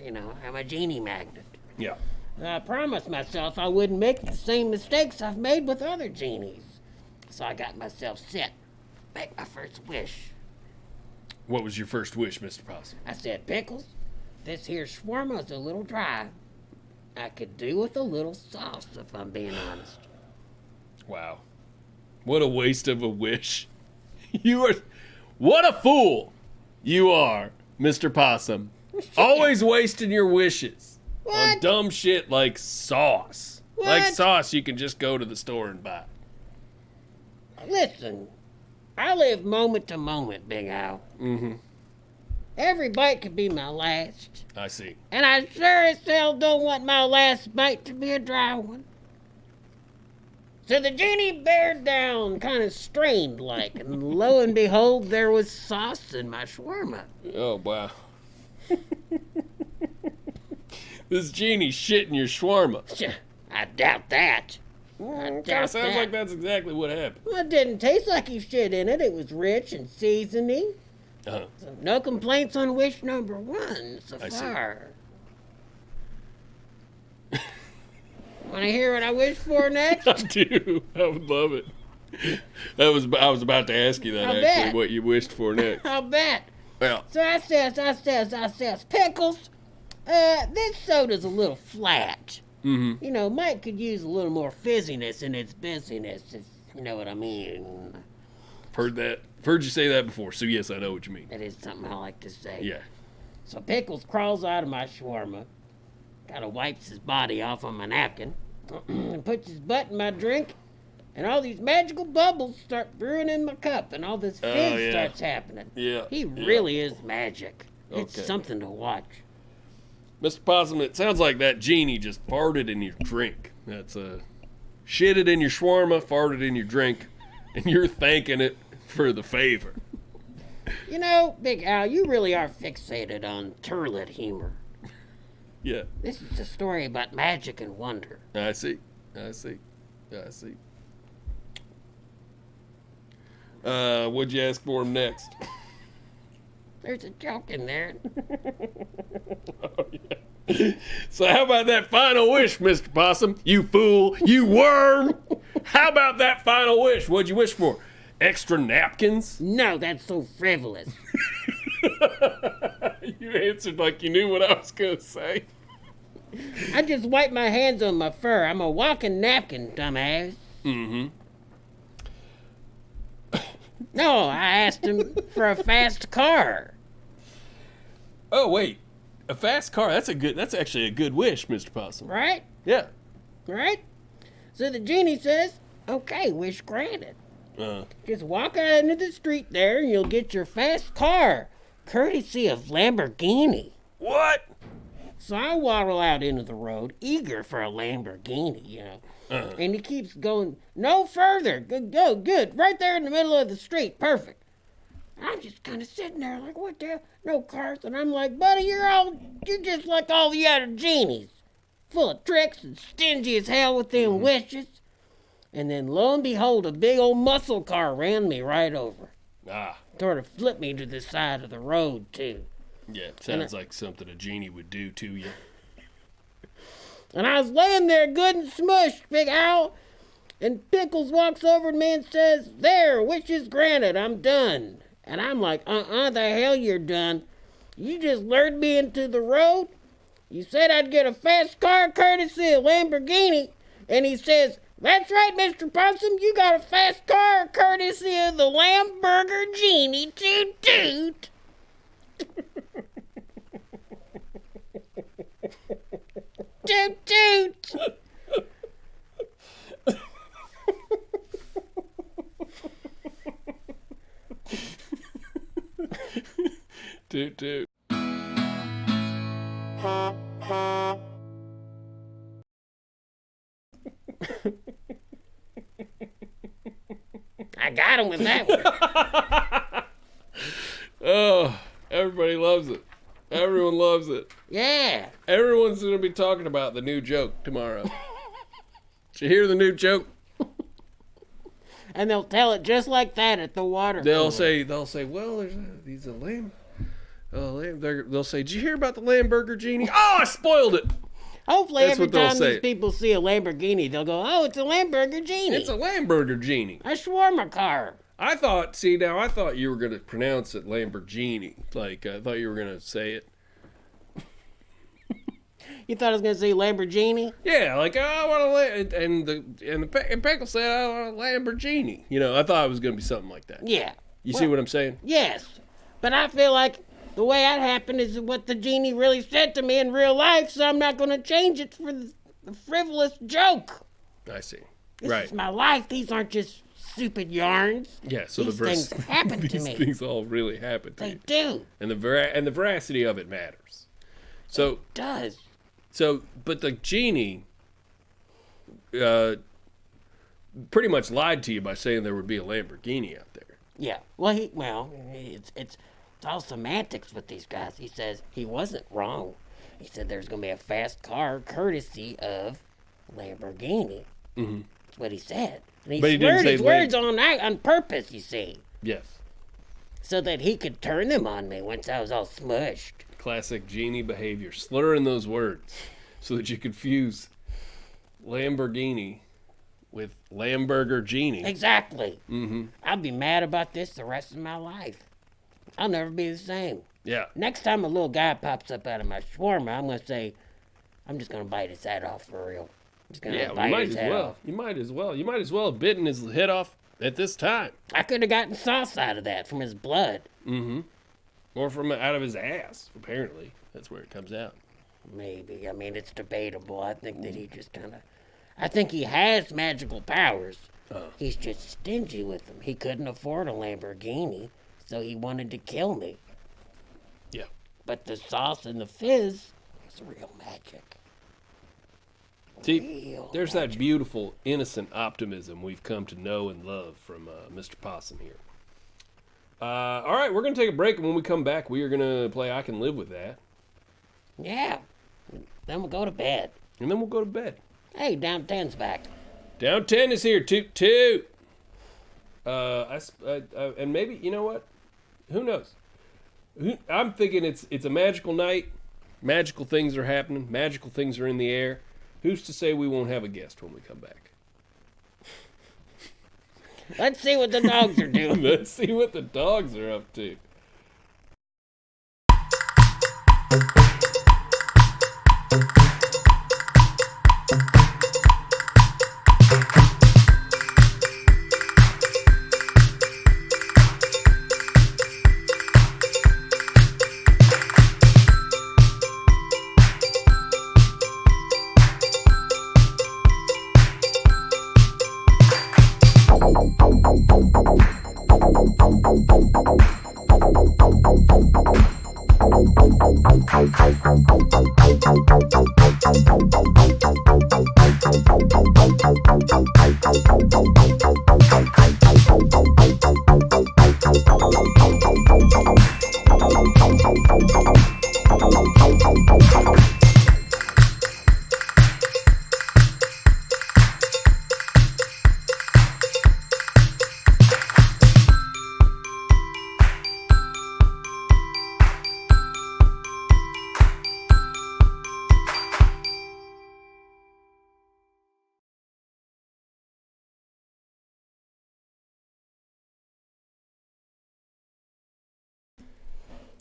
You know, I'm a genie magnet. Yeah. I promised myself I wouldn't make the same mistakes I've made with other genies. So I got myself set. Make my first wish. What was your first wish, Mr. Possum? I said, Pickles, this here shawarma's a little dry. I could do with a little sauce, if I'm being honest. Wow. What a waste of a wish. You are. What a fool you are, Mr. Possum. Always wasting your wishes on What? dumb shit like sauce. Like What? sauce you can just go to the store and buy. Listen, I live moment to moment, Big Al. every bite could be my last. I see. And I sure as hell don't want my last bite to be a dry one. So the genie bared down, kind of strained like, and lo and behold, there was sauce in my shawarma. Oh, wow. This genie shit in your shawarma. I doubt that. Kind of sounds like that's exactly what happened. Well, it didn't taste like he shit in it. It was rich and seasoning. Uh-huh. So no complaints on wish number 1 so I see. far. Want to hear what I wish for next? I do. I would love it. I was about to ask you that, I'll actually, bet. what you wished for next. I'll bet. Well, So I says, Pickles, this soda's a little flat. mm-hmm. You know, Mike could use a little more fizziness in its busyness, if you know what I mean. Heard that. Heard you say that before, so yes, I know what you mean. That is something I like to say. Yeah. So Pickles crawls out of my shawarma, kind of wipes his body off on my napkin, and puts his butt in my drink, and all these magical bubbles start brewing in my cup, and all this fizz yeah. starts happening. Yeah. He really is magic. It's Okay. something to watch. Mr. Possum, it sounds like that genie just farted in your drink. That's shitted in your shawarma, farted in your drink, and you're thanking it for the favor. You know, Big Al, you really are fixated on turlet humor. Yeah, This is a story about magic and wonder. I see. What'd you ask for him next? There's a joke in there. Oh, yeah. So how about that final wish, Mr. Possum? You fool, you worm! How about that final wish? What'd you wish for? Extra napkins? No, that's so frivolous. You answered like you knew what I was gonna say. I just wipe my hands on my fur. I'm a walking napkin, dumbass. Mm-hmm. No, I asked him for a fast car. Oh wait, a fast car. That's actually a good wish, Mr. Possum. Right? Yeah. Right? So the genie says, okay, wish granted. Uh, Just walk out into the street there and you'll get your fast car, courtesy of Lamborghini. what? So I waddle out into the road, eager for a Lamborghini, you know. And he keeps going, no further. Good, go, good. Right there in the middle of the street. Perfect. I'm just kind of sitting there like, what the hell? No cars. And I'm like, buddy, you're just like all the other genies. Full of tricks and stingy as hell with them wishes. And then lo and behold, a big old muscle car ran me right over. Ah, Sort of flipped me to the side of the road, too. yeah. Sounds like something a genie would do to you. And I was laying there good and smushed, Big Al. And Pickles walks over to me and says, there, wishes granted, I'm done. And I'm like, the hell you're done. You just lured me into the road. You said I'd get a fast car courtesy of Lamborghini. And he says, that's right, Mr. Possum, you got a fast car courtesy of the Lamburger Genie. Toot toot. Toot toot. Toot toot. I got him with that one. Oh, everybody loves it. Everyone loves it. Yeah. Everyone's gonna be talking about the new joke tomorrow. Did you hear the new joke? And they'll tell it just like that at the water They'll cooler. say, well, he's a lamb. They'll say, did you hear about the Lamburger Genie? Oh, I spoiled it. Hopefully That's every what they'll time say. these people see a Lamborghini, they'll go, oh, it's a Lamborghini Genie. It's a Lamburger Genie. A shawarma car. I thought you were going to pronounce it Lamborghini. Like, I thought you were going to say it. You thought I was going to say Lamborghini? Yeah, like, oh, I want a and Peckle said, I want a Lamborghini. You know, I thought it was going to be something like that. Yeah. You see what I'm saying? Yes. But I feel like the way that happened is what the genie really said to me in real life, so I'm not going to change it for the frivolous joke. I see. This Right. is my life. These aren't just stupid yarns. Yeah, so These things happen to these me. things all really happen to They you. do. And the veracity of it matters. So, It does. but the genie pretty much lied to you by saying there would be a Lamborghini out there. Yeah. Well, it's all semantics with these guys. He says he wasn't wrong. He said there's going to be a fast car courtesy of Lamborghini. Mm-hmm. That's what he said. And he But he didn't slurred say his words on purpose, you see, Yes. so that he could turn them on me once I was all smushed. Classic genie behavior, slurring those words so that you confuse Lamborghini with Lamburger Genie. Exactly. Mm-hmm. I'll be mad about this the rest of my life. I'll never be the same. Yeah. Next time a little guy pops up out of my shawarma, I'm going to say, I'm just going to bite his head off for real. I'm just going to Yeah, bite you might his as head well. off. You might as well. You might as well have bitten his head off at this time. I could have gotten sauce out of that from his blood. Mm-hmm. Or from out of his ass, apparently. That's where it comes out. Maybe. I mean, it's debatable. I think that he just kind of... I think he has magical powers. He's just stingy with them. He couldn't afford a Lamborghini, so he wanted to kill me. Yeah. But the sauce and the fizz is real magic. See, Real there's that beautiful, innocent optimism we've come to know and love from Mr. Possum here. All right, we're going to take a break, and when we come back, we are going to play I Can Live With That. Yeah. Then we'll go to bed. And then we'll go to bed. Hey, Down 10's back. Down 10 is here. Toot, toot. And maybe, you know what? Who knows? I'm thinking it's a magical night. Magical things are happening. Magical things are in the air. Who's to say we won't have a guest when we come back? Let's see what the dogs are doing. Let's see what the dogs are up to.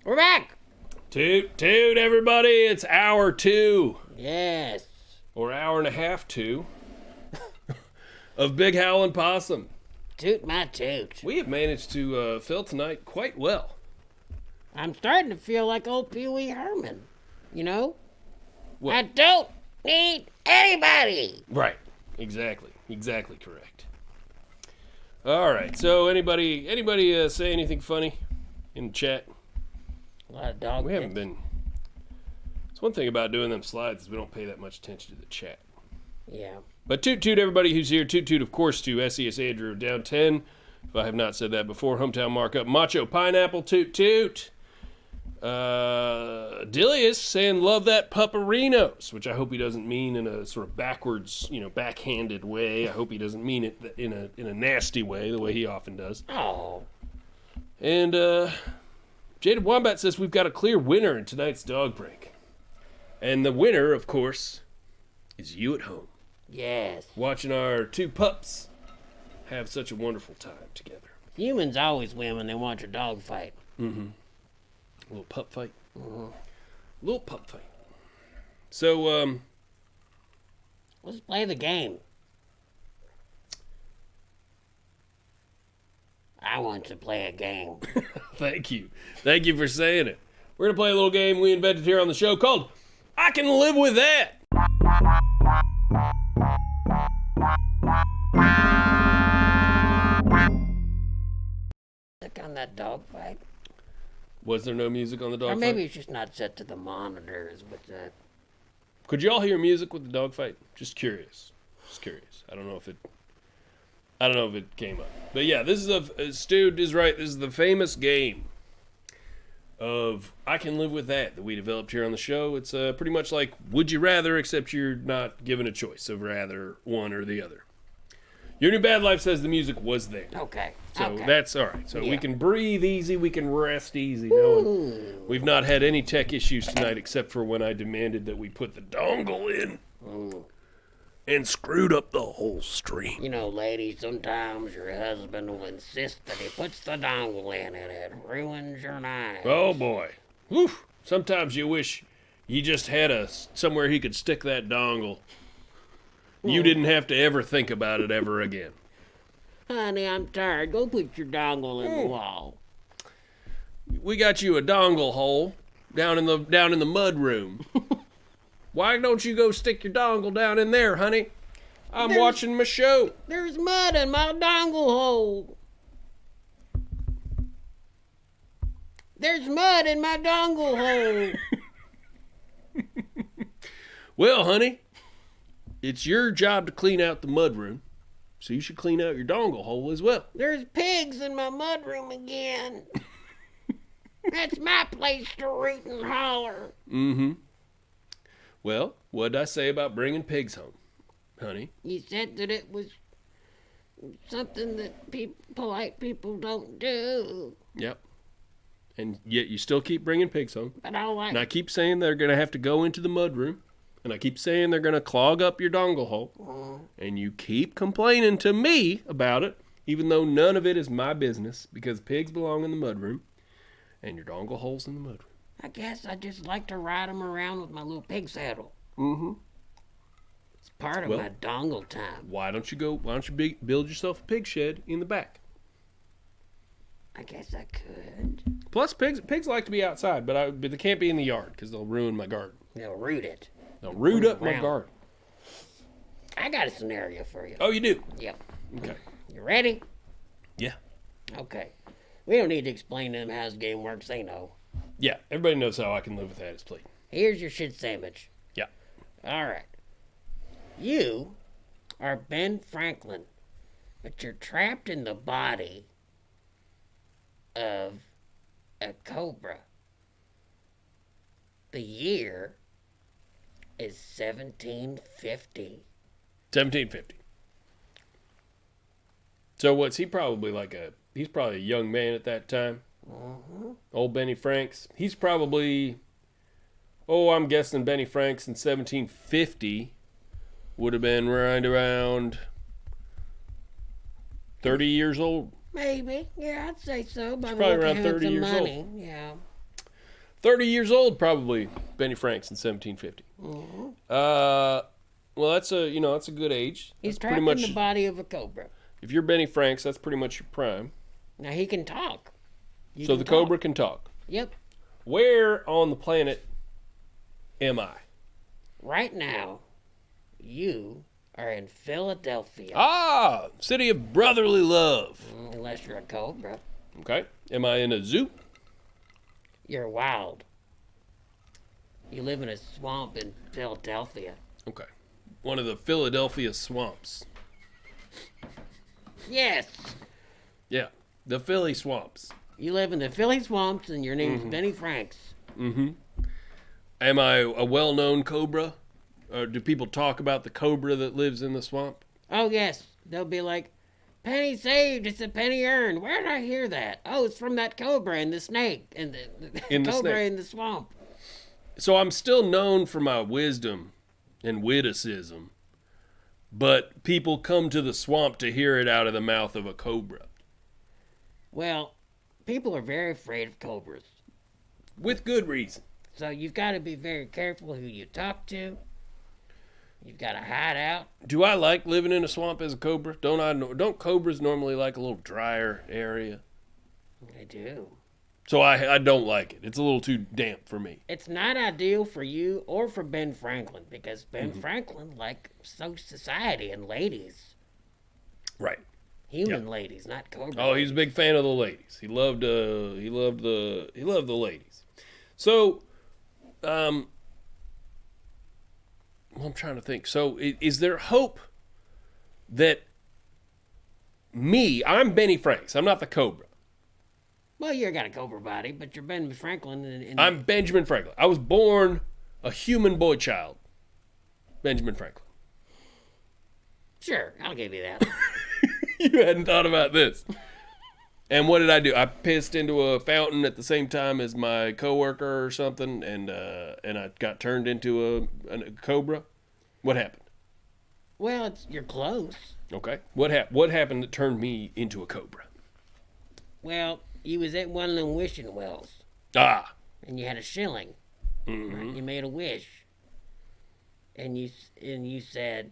We're back. Toot, toot, everybody. It's hour 2. Yes. Or hour and a half 2 of Big Howlin' Possum. Toot my toot. We have managed to fill tonight quite well. I'm starting to feel like old Pee Wee Herman. You know? What? I don't need anybody. Right. Exactly. Exactly correct. All right. So anybody say anything funny in the chat? A lot of dog We haven't bits. been. It's one thing about doing them slides is we don't pay that much attention to the chat. Yeah. But toot toot everybody who's here. Toot toot, of course, to SES Andrew of Down 10. If I have not said that before, hometown markup. Macho Pineapple, toot toot. Dilius saying love that Pupperinos, which I hope he doesn't mean in a sort of backwards, backhanded way. I hope he doesn't mean it in a nasty way, the way he often does. Oh. And Jaded Wombat says we've got a clear winner in tonight's dog break. And the winner, of course, is you at home, Yes. watching our two pups have such a wonderful time together. Humans always win when they watch a dog fight. A little pup fight. Little pup fight. So, Let's play the game. I want to play a game. thank you. Thank you for saying it. We're going to play a little game we invented here on the show called I Can Live With That. that dogfight? Was there no music on the Or dogfight? maybe it's just not set to the monitors, but Could y'all hear music with the dogfight? Just curious. I don't know if it came up. But yeah, this is Stu is right. This is the famous game of I Can Live With That we developed here on the show. It's pretty much like Would You Rather, except you're not given a choice of rather one or the other. Your New Bad Life says the music was there. okay. So okay. that's all right. So we Yeah. can breathe easy. We can rest easy. Knowing we've not had any tech issues tonight except for when I demanded that we put the dongle in and screwed up the whole stream. You know, ladies, sometimes your husband will insist that he puts the dongle in and it ruins your night. Oh, boy. Whew. Sometimes you wish you just had somewhere he could stick that dongle. You didn't have to ever think about it ever again. Honey, I'm tired. Go put your dongle in the wall. We got you a dongle hole down in the mud room. Why don't you go stick your dongle down in there, honey? I'm watching my show. There's mud in my dongle hole. There's mud in my dongle hole. Well, honey, it's your job to clean out the mud room, so you should clean out your dongle hole as well. There's pigs in my mud room again. That's my place to root and holler. Mm-hmm. Well, what'd I say about bringing pigs home, honey? You said that it was something that polite people don't do. Yep. And yet you still keep bringing pigs home. But I like... And I keep saying they're going to have to go into the mud room. And I keep saying they're going to clog up your dongle hole. And you keep complaining to me about it, even though none of it is my business, because pigs belong in the mud room, and your dongle hole's in the mud room. I guess I just like to ride them around with my little pig saddle. Mm-hmm. It's part of my dongle time. Why don't you build yourself a pig shed in the back? I guess I could. Plus, pigs like to be outside, but they can't be in the yard because they'll ruin my garden. They'll root it. They'll root up my around. garden. I got a scenario for you. Oh, you do? Yep. Okay. You ready? Yeah. Okay. We don't need to explain to them how this game works. They know. Yeah, everybody knows how I Can Live With That is played. Here's your shit sandwich. Yeah. All right. You are Ben Franklin, but you're trapped in the body of a cobra. The year is 1750. 1750. So what's he probably he's probably a young man at that time. Mm-hmm. Old Benny Franks. He's probably, I'm guessing Benny Franks in 1750 would have been right around 30 years old. Maybe. Yeah, I'd say so. By probably the around counts 30 of years money. old. Yeah. 30 years old, probably, Benny Franks in 1750. Mm-hmm. Well, that's a good age. He's That's trapped pretty much, in the body of a cobra. if you're Benny Franks, that's pretty much your prime. Now he can talk. You So can the talk. cobra can talk. Yep. Where on the planet am I? Right now, you are in Philadelphia. Ah, city of brotherly love. Unless you're a cobra. Okay. Am I in a zoo? You're wild. You live in a swamp in Philadelphia. Okay. One of the Philadelphia swamps. Yes. Yeah. The Philly swamps. You live in the Philly swamps and your name's Benny Franks. Mm-hmm. Am I a well-known cobra? Or do people talk about the cobra that lives in the swamp? Oh, yes. They'll be like, penny saved, it's a penny earned. Where did I hear that? Oh, it's from that cobra and the snake and the In the cobra snake. in the swamp. So I'm still known for my wisdom and witticism, but people come to the swamp to hear it out of the mouth of a cobra. Well, people are very afraid of cobras. With good reason. So you've got to be very careful who you talk to. You've got to hide out. Do I like living in a swamp as a cobra? Don't cobras normally like a little drier area? They do. So I don't like it. It's a little too damp for me. It's not ideal for you or for Ben Franklin because Ben Franklin likes society and ladies. Right. Human ladies, not cobra. Oh, he's a big fan of the ladies. He loved the ladies. So, well, I'm trying to think. So, is there hope that I'm Benny Franks. I'm not the Cobra. Well, you got a cobra body, but you're Ben Franklin. I'm Benjamin Franklin. I was born a human boy child. Benjamin Franklin. Sure, I'll give you that. You hadn't thought about this. And what did I do? I pissed into a fountain at the same time as my coworker or something, and I got turned into a cobra. What happened? Well, you're close. Okay. What happened that turned me into a cobra? Well, you was at one of them wishing wells, Ah. and you had a shilling. Mm-hmm. Right? You made a wish, and you said,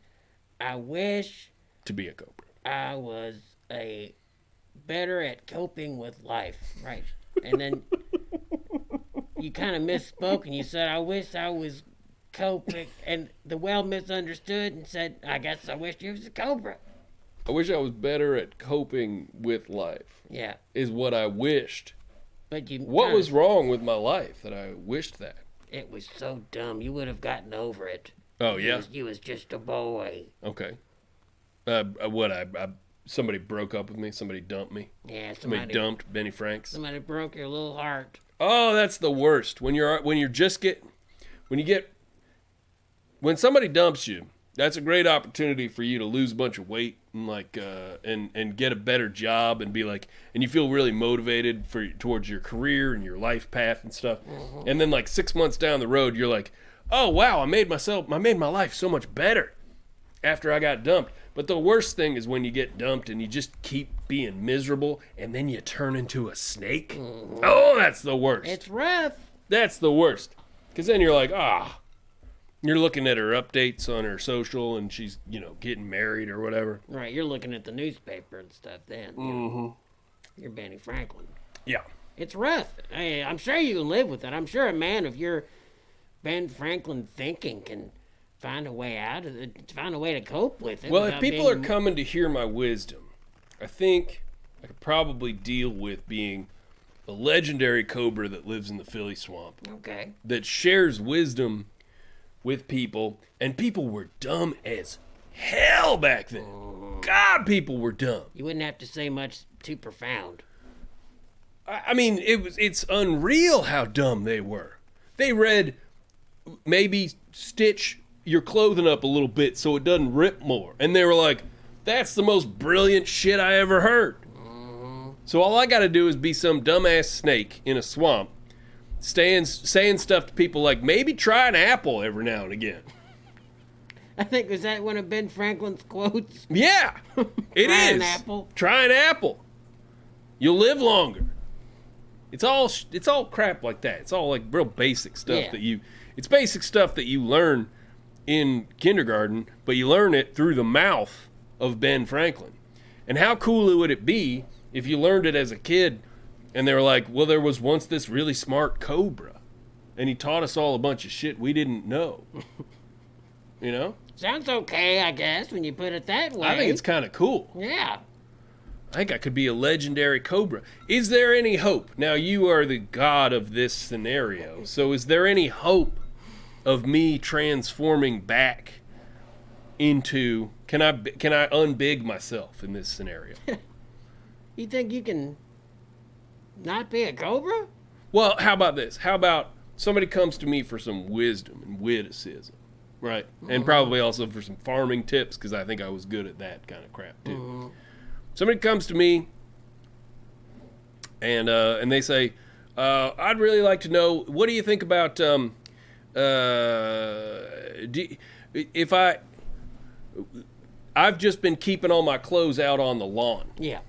"I wish To be a cobra. I was better at coping with life." Right? And then you kind of misspoke, and you said, "I wish I was coping," and the well misunderstood and said, "I guess I wish you was a cobra." I wish I was better at coping with life. Yeah, Is what I wished. but you. What was wrong with my life that I wished that? It was so dumb. You would have gotten over it. Oh, yeah? You was just a boy. Okay. Somebody broke up with me? Somebody dumped me? Yeah, Somebody dumped Benny Franks? Somebody broke your little heart. Oh, that's the worst. When somebody dumps you, that's a great opportunity for you to lose a bunch of weight and and get a better job and be like, and you feel really motivated towards your career and your life path and stuff. Mm-hmm. And then 6 months down the road, you're like, oh wow, I made my life so much better after I got dumped. But the worst thing is when you get dumped and you just keep being miserable and then you turn into a snake. Mm-hmm. Oh, that's the worst. It's rough. That's the worst. Because then you're like, you're looking at her updates on her social and she's, getting married or whatever. Right, you're looking at the newspaper and stuff then. Mm-hmm. You're Benny Franklin. Yeah. It's rough. Hey, I'm sure you can live with it. I'm sure a man of your Ben Franklin thinking can find a way out of it, find a way to cope with it. Well, if people are coming to hear my wisdom, I think I could probably deal with being a legendary cobra that lives in the Philly swamp. Okay. That shares wisdom with people, and people were dumb as hell back then. God, people were dumb. You wouldn't have to say much too profound. I mean, it's unreal how dumb they were. They read, maybe stitch your clothing up a little bit so it doesn't rip more. And they were like, that's the most brilliant shit I ever heard. Mm-hmm. So all I got to do is be some dumbass snake in a swamp saying stuff to people like, maybe try an apple every now and again. I think, was that one of Ben Franklin's quotes? Yeah, it Try is. an apple. Try an apple. You'll live longer. It's all crap like that. It's all like real basic stuff it's basic stuff that you learn in kindergarten, but you learn it through the mouth of Ben Franklin. And how cool would it be if you learned it as a kid and they were like, well, there was once this really smart cobra and he taught us all a bunch of shit we didn't know. Sounds okay, I guess, when you put it that way. I think it's kind of cool. Yeah. I think I could be a legendary cobra. Is there any hope? Now, you are the god of this scenario, so is there any hope of me transforming back into... Can I unbig myself in this scenario? You think you can not be a cobra? Well, how about this? How about somebody comes to me for some wisdom and witticism, right? Mm-hmm. And probably also for some farming tips, because I think I was good at that kind of crap, too. Mm-hmm. Somebody comes to me and they say, I'd really like to know, what do you think about I've just been keeping all my clothes out on the lawn. Yeah.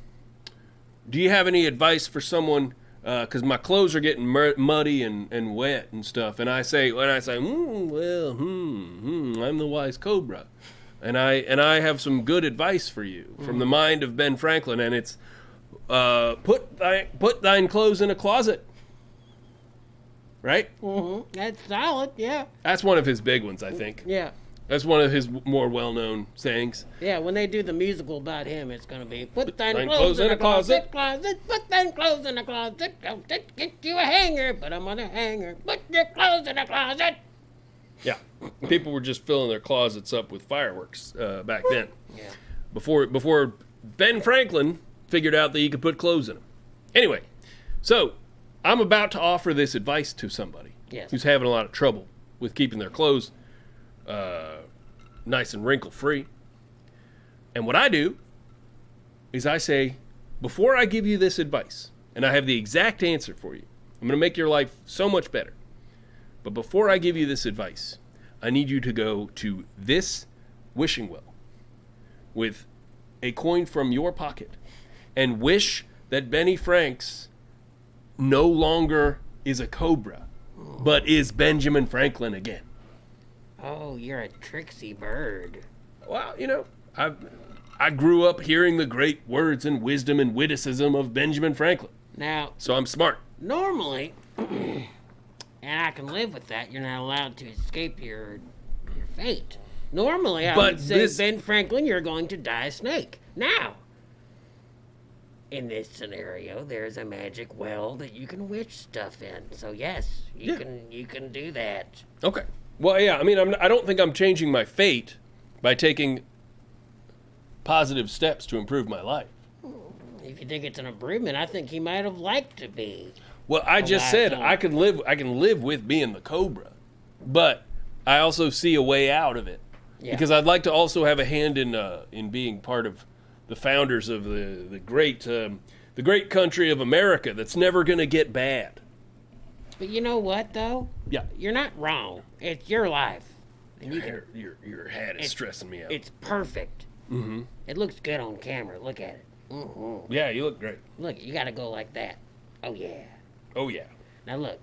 Do you have any advice for someone, because my clothes are getting muddy and wet and stuff, and I say, I'm the wise cobra. And I have some good advice for you from the mind of Ben Franklin, and it's put thine clothes in a closet. Right? Mm-hmm. That's solid, yeah. That's one of his big ones, I think. Yeah. That's one of his more well-known sayings. Yeah, when they do the musical about him, it's going to be, put thine thine clothes in a closet, put thine clothes in a closet, don't get you a hanger, put 'em on a hanger, put your clothes in a closet. Yeah, people were just filling their closets up with fireworks back then. Yeah. Before Ben Franklin figured out that you could put clothes in them. Anyway, so I'm about to offer this advice to somebody Yes. who's having a lot of trouble with keeping their clothes nice and wrinkle-free. And what I do is I say, before I give you this advice, and I have the exact answer for you, I'm going to make your life so much better. But before I give you this advice, I need you to go to this wishing well with a coin from your pocket and wish that Benny Franks no longer is a cobra, but is Benjamin Franklin again. Oh, you're a tricksy bird. Well, I grew up hearing the great words and wisdom and witticism of Benjamin Franklin, Now, so I'm smart. normally, and I can live with that, you're not allowed to escape your fate. Normally, I But would say, this- Ben Franklin, you're going to die a snake. Now, in this scenario, there's a magic well that you can wish stuff in. So yes, you can do that. Okay. Well, yeah, I don't think I'm changing my fate by taking positive steps to improve my life. If you think it's an improvement, I think he might have liked to be. Well, I just last said one. I can live with being the cobra, but I also see a way out of it. Yeah. Because I'd like to also have a hand in being part of the founders of the great country of America that's never going to get bad. But you know what, though? Yeah. You're not wrong. It's your life. And you can, Your hat is stressing me out. it's perfect. Mm-hmm. It looks good on camera. Look at it. Mm-hmm. Yeah, you look great. Look, you got to go like that. Oh, yeah. Oh, yeah. Now, look,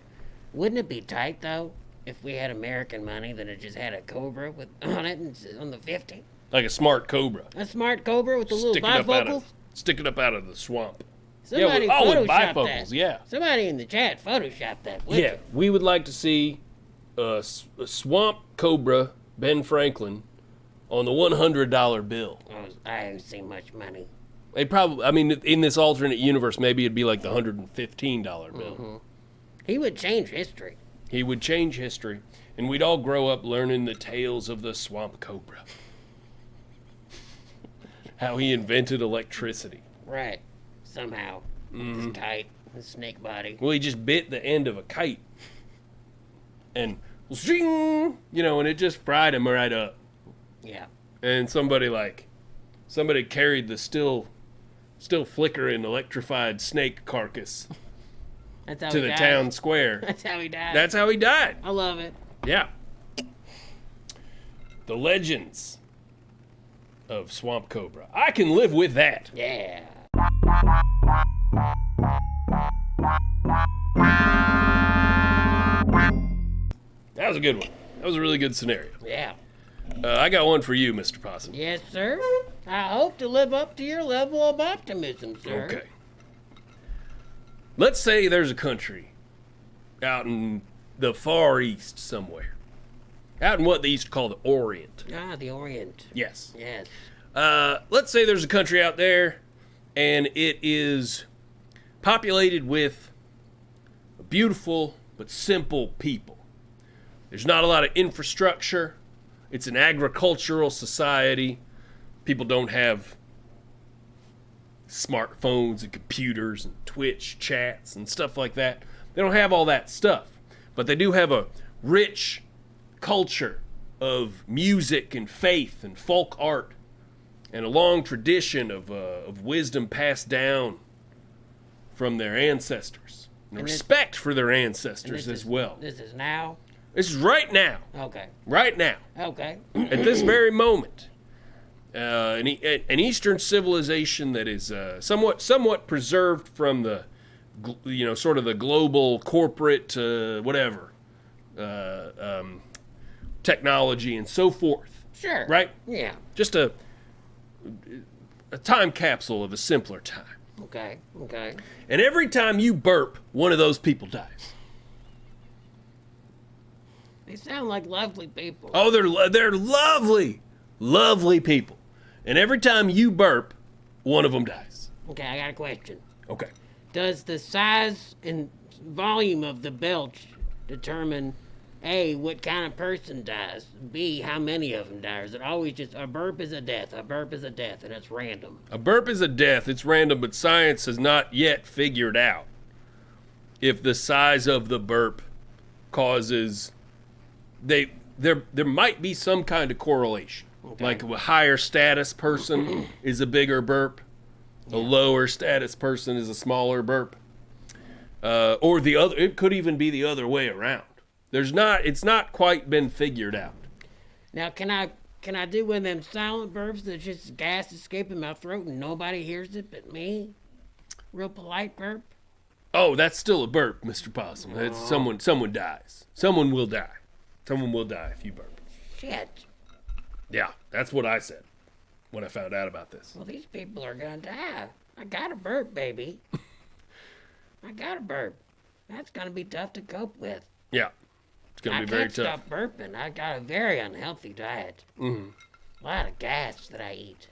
wouldn't it be tight, though, if we had American money that it just had a cobra with on it and on the 50? Like a smart cobra. A smart cobra with the little bifocals? Stick it up out of the swamp. Somebody with photoshopped bifocals, that. yeah. Somebody in the chat photoshopped that. wouldn't Yeah, you? we would like to see a swamp cobra Ben Franklin on the $100 bill. Oh, I haven't seen much money. They probably, in this alternate universe, maybe it'd be like the $115 bill. Mm-hmm. He would change history. He would change history, and we'd all grow up learning the tales of the swamp cobra. How he invented electricity. Right. Somehow. Mm-hmm. His kite, his snake body. Well, he just bit the end of a kite, and zing, and it just fried him right up. Yeah. And somebody carried the still flickering electrified snake carcass That's how to he the died. town square. That's how he died. That's how he died. I love it. Yeah. The legends of Swamp Cobra. I can live with that. Yeah. That was a good one. That was a really good scenario. Yeah. I got one for you, Mr. Possum. Yes, sir. I hope to live up to your level of optimism, sir. Okay. Let's say there's a country out in the Far East somewhere. Out in what they used to call the Orient. Ah, the Orient. Yes. Yes. Let's say there's a country out there and it is populated with beautiful but simple people. There's not a lot of infrastructure. It's an agricultural society. People don't have smartphones and computers and Twitch chats and stuff like that. They don't have all that stuff. But they do have a rich culture of music and faith and folk art and a long tradition of wisdom passed down from their ancestors. And respect for their ancestors as well. This is now? This is right now. Okay. Right now. Okay. At this very moment. An Eastern civilization that is somewhat preserved from the, sort of the global corporate whatever technology and so forth. Sure. Right? Yeah. Just a time capsule of a simpler time. Okay. Okay. And every time you burp, one of those people dies. They sound like lovely people. Oh, they're lovely, lovely people. And every time you burp, one of them dies. Okay, I got a question. Okay. Does the size and volume of the belch determine A, what kind of person dies? B, how many of them die? Or is it always just a burp is a death, a burp is a death, and it's random? A burp is a death. It's random, but science has not yet figured out if the size of the burp causes there might be some kind of correlation. Okay. Like a higher status person is a bigger burp. A lower status person is a smaller burp. Or the other, it could even be the other way around. It's not quite been figured out. Now, can I do one of them silent burps that's just gas escaping my throat and nobody hears it but me? Real polite burp? Oh, that's still a burp, Mr. Possum. That's someone dies. Someone will die. Someone will die if you burp. Shit. Yeah, that's what I said when I found out about this. Well, these people are gonna die. I got a burp, baby. I got a burp. That's gonna be tough to cope with. Yeah, it's going to be very I can't tough. stop burping. I got a very unhealthy diet. Mm-hmm. A lot of gas that I eat.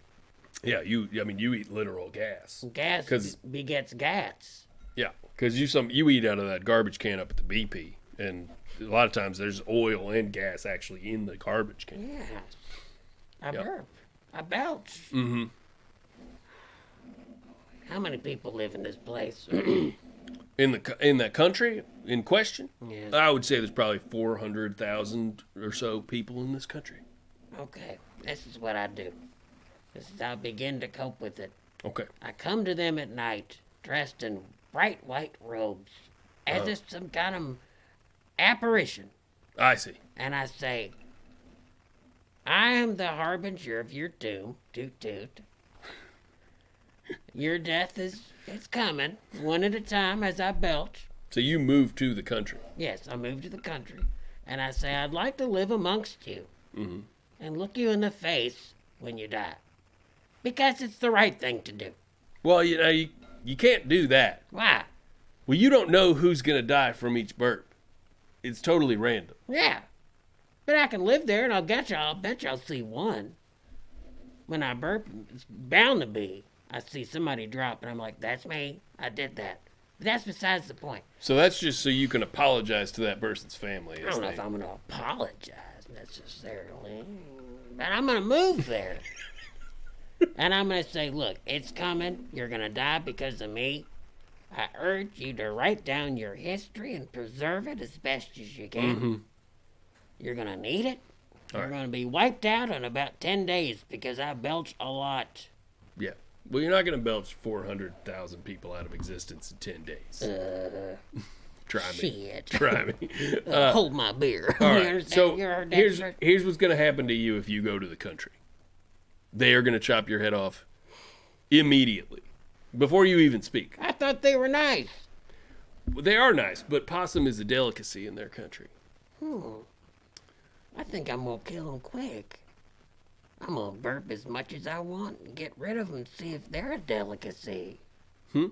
Yeah, you eat literal gas. Gas 'Cause- begets gas. Yeah, because you eat out of that garbage can up at the BP, and a lot of times there's oil and gas actually in the garbage can. Yeah. I Yep. burp. I belch. Mm-hmm. How many people live in this place? In that country in question, Yes. I would say there's probably 400,000 or so people in this country. Okay. This is what I do. This is how I begin to cope with it. Okay. I come to them at night dressed in bright white robes, as if some kind of apparition. I see. And I say, I am the harbinger of your doom. Toot toot. Your death is coming, one at a time as I belch. So you moved to the country. Yes, I moved to the country. And I say, I'd like to live amongst you. And look you in the face when you die. Because it's the right thing to do. Well, you can't do that. Why? Well, you don't know who's going to die from each burp. It's totally random. Yeah. But I can live there and I'll bet you I'll see one. When I burp, it's bound to be. I see somebody drop and I'm like, that's me. I did that. But that's besides the point. So that's just so you can apologize to that person's family. I don't know if I'm going to apologize necessarily. But I'm going to move there. And I'm going to say, look, it's coming. You're going to die because of me. I urge you to write down your history and preserve it as best as you can. You're going to need it. You're going to be wiped out in about 10 days because I belch a lot. Yeah. Well, you're not going to belch 400,000 people out of existence in 10 days. Try me. Shit. Try me. Hold my beer. All You right. understand? So You heard that, here's sir? what's going to happen to you if you go to the country. They are going to chop your head off immediately before you even speak. I thought they were nice. They are nice, but possum is a delicacy in their country. I think I'm going to kill them quick. I'm going to burp as much as I want and get rid of them and see if they're a delicacy. I'm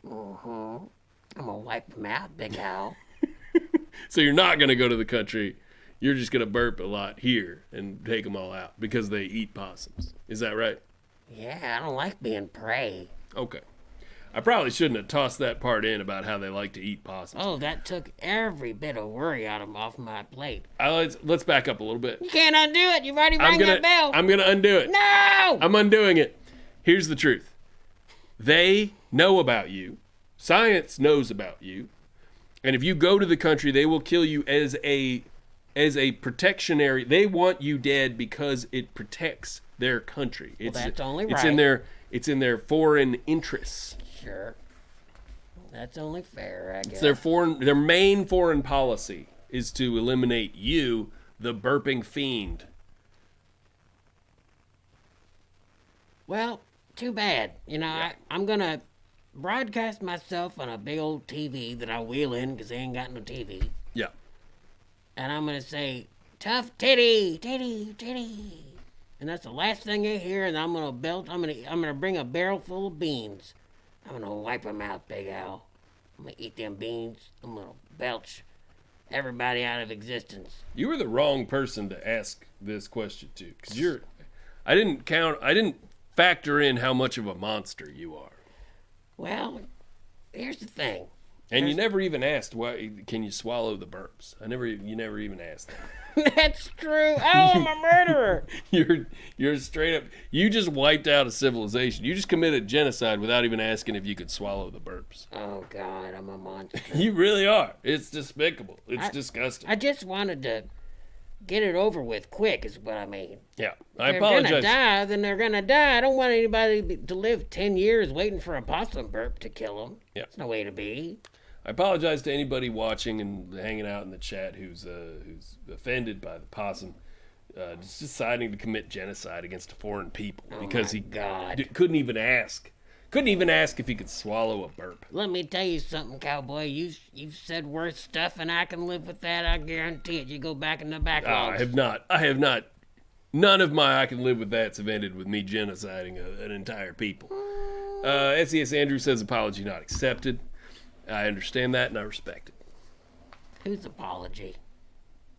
going to wipe them out, Big Al. So you're not going to go to the country. You're just going to burp a lot here and take them all out because they eat possums. Is that right? Yeah, I don't like being prey. Okay. I probably shouldn't have tossed that part in about how they like to eat possums. Oh, that took every bit of worry off my plate. Let's back up a little bit. You can't undo it. You've already rang that bell. I'm gonna undo it. No! I'm undoing it. Here's the truth. They know about you. Science knows about you. And if you go to the country, they will kill you as a protectionary. They want you dead because it protects their country. That's only It's right. It's in their foreign interests. Sure. That's only fair, I guess. It's their main foreign policy is to eliminate you, the burping fiend. Well, too bad. You know, I'm going to broadcast myself on a big old TV that I wheel in because they ain't got no TV. Yeah. And I'm going to say, tough titty, titty, titty. And that's the last thing you hear, and I'm going to belt. I'm going to bring a barrel full of beans. I'm going to wipe them out, Big Al. I'm going to eat them beans. I'm going to belch everybody out of existence. You were the wrong person to ask this question to, because I didn't factor in how much of a monster you are. Well, here's the thing. And you never even asked, why can you swallow the burps? You never even asked that. That's true. Oh, I'm a murderer. You're straight up. You just wiped out a civilization. You just committed genocide without even asking if you could swallow the burps. Oh God, I'm a monster. You really are. It's despicable. It's disgusting. I just wanted to get it over with quick, is what I mean. Yeah, I If apologize. they're gonna die, then they're gonna die. I don't want anybody to live 10 years waiting for a possum burp to kill them. Yeah. It's no way to be. I apologize to anybody watching and hanging out in the chat who's offended by the possum just deciding to commit genocide against a foreign people because he couldn't even ask. Couldn't even ask if he could swallow a burp. Let me tell you something, cowboy. You've said worse stuff, and I can live with that. I guarantee it. You go back in the backlogs. I have not. None of my I can live with that's have ended with me genociding an entire people. SES Andrew says apology not accepted. I understand that and I respect it. Whose apology?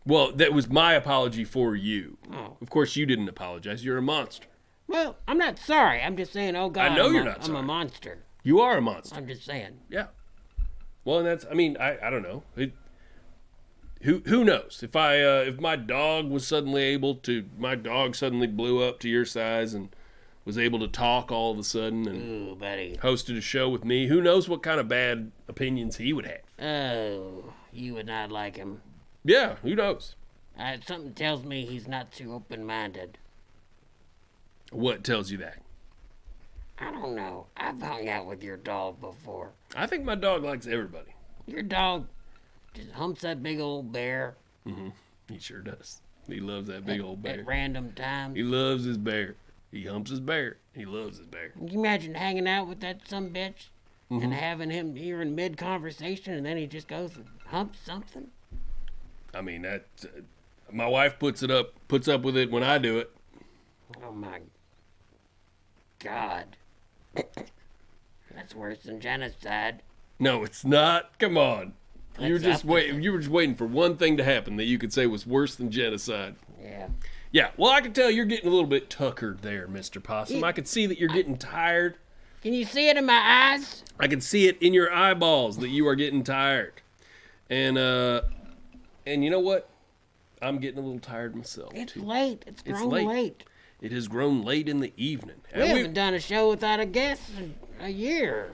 Well, that was my apology for you. Oh. Of course, you didn't apologize. You're a monster. Well, I'm not sorry. I'm just saying, oh God, I know you're not sorry. I'm a monster. You are a monster. I'm just saying. Yeah. Well, and that's. I mean, I don't know. Who knows? If my dog was suddenly my dog suddenly blew up to your size and was able to talk all of a sudden and Ooh, buddy. hosted a show with me, who knows what kind of bad opinions he would have? Oh, you would not like him. Yeah, who knows? Something tells me he's not too open-minded. What tells you that? I don't know. I've hung out with your dog before. I think my dog likes everybody. Your dog just humps that big old bear. Mm-hmm. He sure does. He loves that big old bear. At random times. He loves his bear. He humps his bear. He loves his bear. Can you imagine hanging out with that sumbitch and having him here in mid-conversation and then he just goes and humps something? I mean, that my wife puts up with it when I do it. Oh my God. That's worse than genocide. No, it's not. Come on. You were Puts just up with waiting. it. You were just waiting for one thing to happen that you could say was worse than genocide. Yeah. Yeah. Well, I can tell you're getting a little bit tuckered there, Mr. Possum. I can see that you're getting tired. Can you see it in my eyes? I can see it in your eyeballs that you are getting tired. And you know what? I'm getting a little tired myself It's too. late. It's grown late. late. It has grown late in the evening. We haven't done a show without a guest in a year.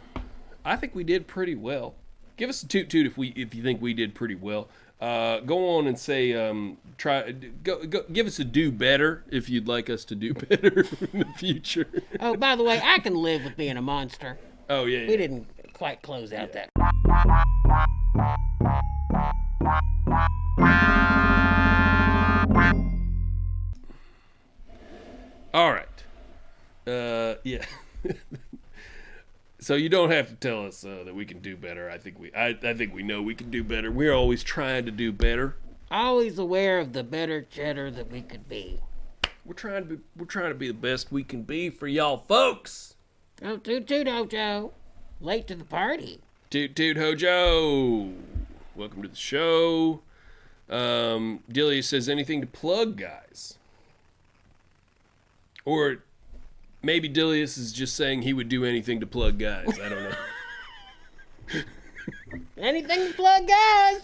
I think we did pretty well. Give us a toot toot if you think we did pretty well. Go on and say give us a do better if you'd like us to do better in the future. Oh, by the way, I can live with being a monster. Oh yeah. We didn't quite close out that. All right. Yeah. So you don't have to tell us that we can do better. I think we know we can do better. We're always trying to do better. Always aware of the better cheddar that we could be. We're trying to be the best we can be for y'all folks. Oh, toot toot, Hojo. Late to the party. Toot toot Hojo. Welcome to the show. Delia says anything to plug, guys. Or maybe Dilius is just saying he would do anything to plug guys. I don't know. Anything to plug, guys?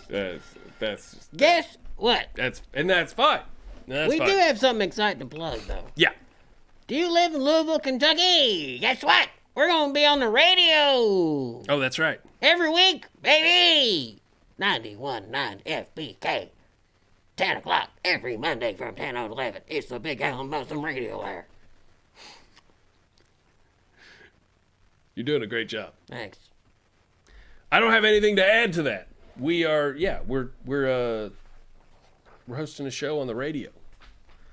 That's Guess what? that's fine. That's We fine. do have something exciting to plug, though. Yeah. Do you live in Louisville, Kentucky? Guess what? We're going to be on the radio Oh, that's right. every week, baby. 91.9 FBK. 10 o'clock every Monday from 10 to 11. It's the Big Allen Muslim Radio Hour. You're doing a great job. Thanks. I don't have anything to add to that. We're hosting a show on the radio.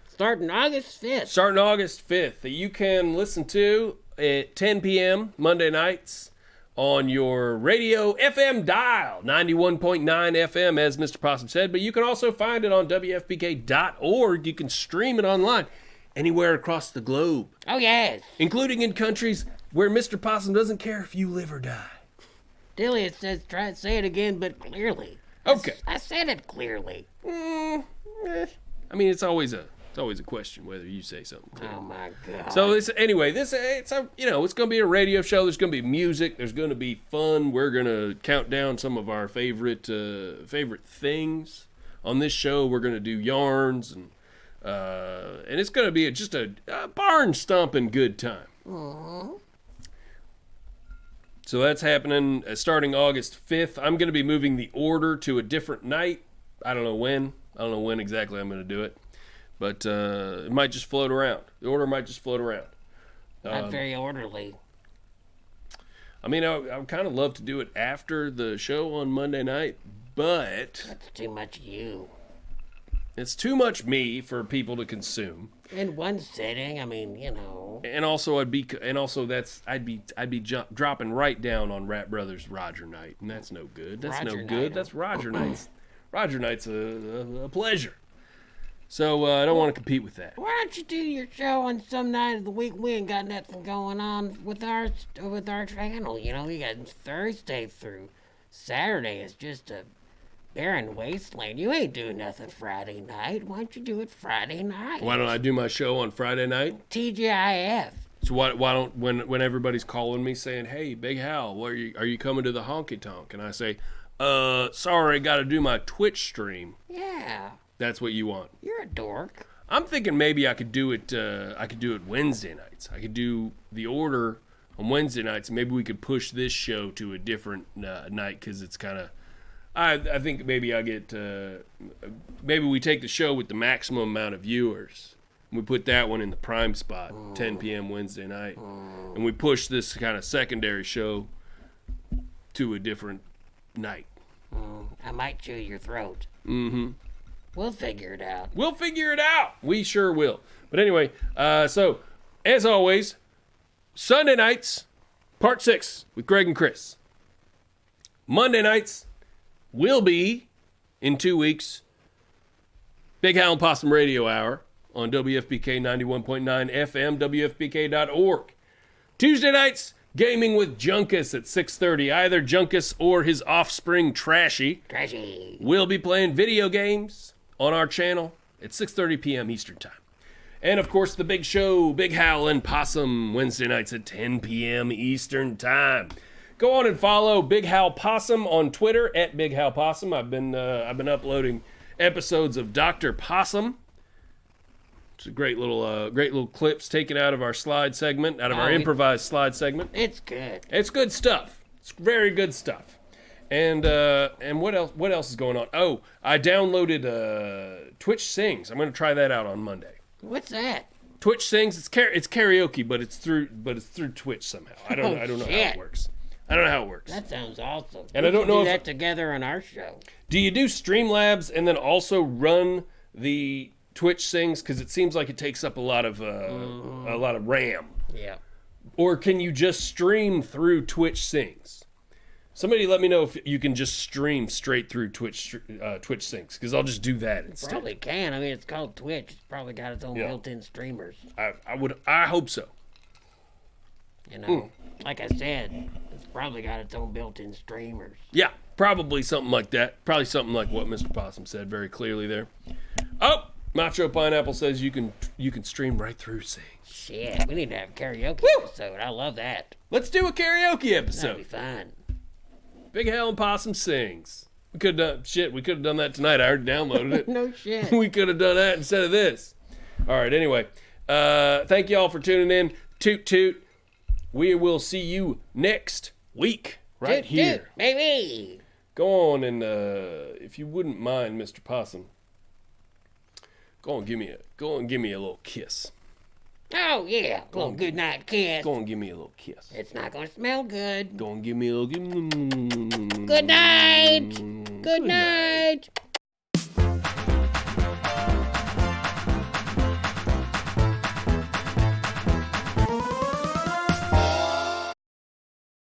Starting August 5th. Starting August 5th, that you can listen to at 10 p.m. Monday nights on your radio FM dial, 91.9 FM, as Mr. Possum said. But you can also find it on WFPK.org. You can stream it online anywhere across the globe, Oh, yes. including in countries where Mr. Possum doesn't care if you live or die. Delia says try to say it again, but clearly. Okay. I said it clearly. I mean, it's always a question whether you say something clear. Oh my God. So it's gonna be a radio show. There's gonna be music. There's gonna be fun. We're gonna count down some of our favorite things on this show. We're gonna do yarns and it's gonna be just a barn stomping good time. Aww. So that's happening starting August 5th. I'm gonna be moving the order to a different night. I don't know when. I don't know when exactly I'm gonna do it. But it might just float around. The order might just float around. Not very orderly. I mean, I would kind of love to do it after the show on Monday night, but That's too much you. it's too much me for people to consume. In one sitting, I mean, you know. And also, I'd be dropping right down on Rap Brothers Roger Night, and that's no good. That's Roger no good. Night. That's Roger Night's. Roger Night's a pleasure. So I don't want to compete with that. Why don't you do your show on some night of the week? We ain't got nothing going on with our channel. You know, we got Thursday through Saturday is just a barren wasteland. You ain't doing nothing Friday night. Why don't you do it Friday night? Why don't I do my show on Friday night? TGIF. So why don't when everybody's calling me saying, "Hey, Big Hal, are you coming to the honky tonk?" And I say, sorry, got to do my Twitch stream." Yeah, That's what you want. you're a dork. I'm thinking maybe I could do it. I could do it Wednesday nights. I could do the order on Wednesday nights. And maybe we could push this show to a different night because it's kind of. I think maybe I get. Maybe we take the show with the maximum amount of viewers. We put that one in the prime spot, 10 p.m. Wednesday night, and we push this kind of secondary show to a different night. I might chew your throat. Mm-hmm. We'll figure it out. We'll figure it out. We sure will. But anyway, so as always, Sunday nights, part 6 with Greg and Chris. Monday nights will be, in 2 weeks, Big Hal and Possum Radio Hour on WFPK 91.9 FM, WFPK.org. Tuesday nights, Gaming with Junkus at 6:30. Either Junkus or his offspring, Trashy, Trashy. will be playing video games on our channel at 6:30 p.m. Eastern Time. And, of course, the big show, Big Hal and Possum, Wednesday nights at 10 p.m. Eastern Time. Go on and follow Big Hal Possum on Twitter, at Big Hal Possum. I've been uploading episodes of Dr. Possum. It's a great little clips taken out of our slide segment, out of our improvised slide segment. It's good. It's good stuff. It's very good stuff. And what else? What else is going on? Oh, I downloaded Twitch Sings. I'm going to try that out on Monday. What's that? Twitch Sings. It's karaoke, but it's through Twitch somehow. I don't know how shit. it works. I don't know how it works. That sounds awesome. And We I don't should know do if- that together on our show. Do you do Streamlabs and then also run the Twitch Sings? Because it seems like it takes up a lot of RAM. Yeah. Or can you just stream through Twitch Sings? Somebody let me know if you can just stream straight through Twitch Sings, because I'll just do that instead. Probably can. I mean, it's called Twitch. It's probably got its own Yeah. built-in streamers. I hope so. You know, like I said, it's probably got its own built-in streamers. Yeah, probably something like that. Probably something like what Mr. Possum said very clearly there. Oh, Macho Pineapple says you can stream right through Sings. Shit, we need to have a karaoke episode. I love that. Let's do a karaoke That'd be episode. fun. Big Hal and Possum Sings. We could have done that tonight. I already downloaded it. No shit. We could have done that instead of this. All right, anyway. Thank you all for tuning in. Toot toot. We will see you next week right Toot, here. toot, baby. Go on and if you wouldn't mind, Mr. Possum, go on give me a little kiss. Oh, yeah. Little good night kiss. Go on give me a little kiss. It's not going to smell good. Go on give me a little Good night. Good night.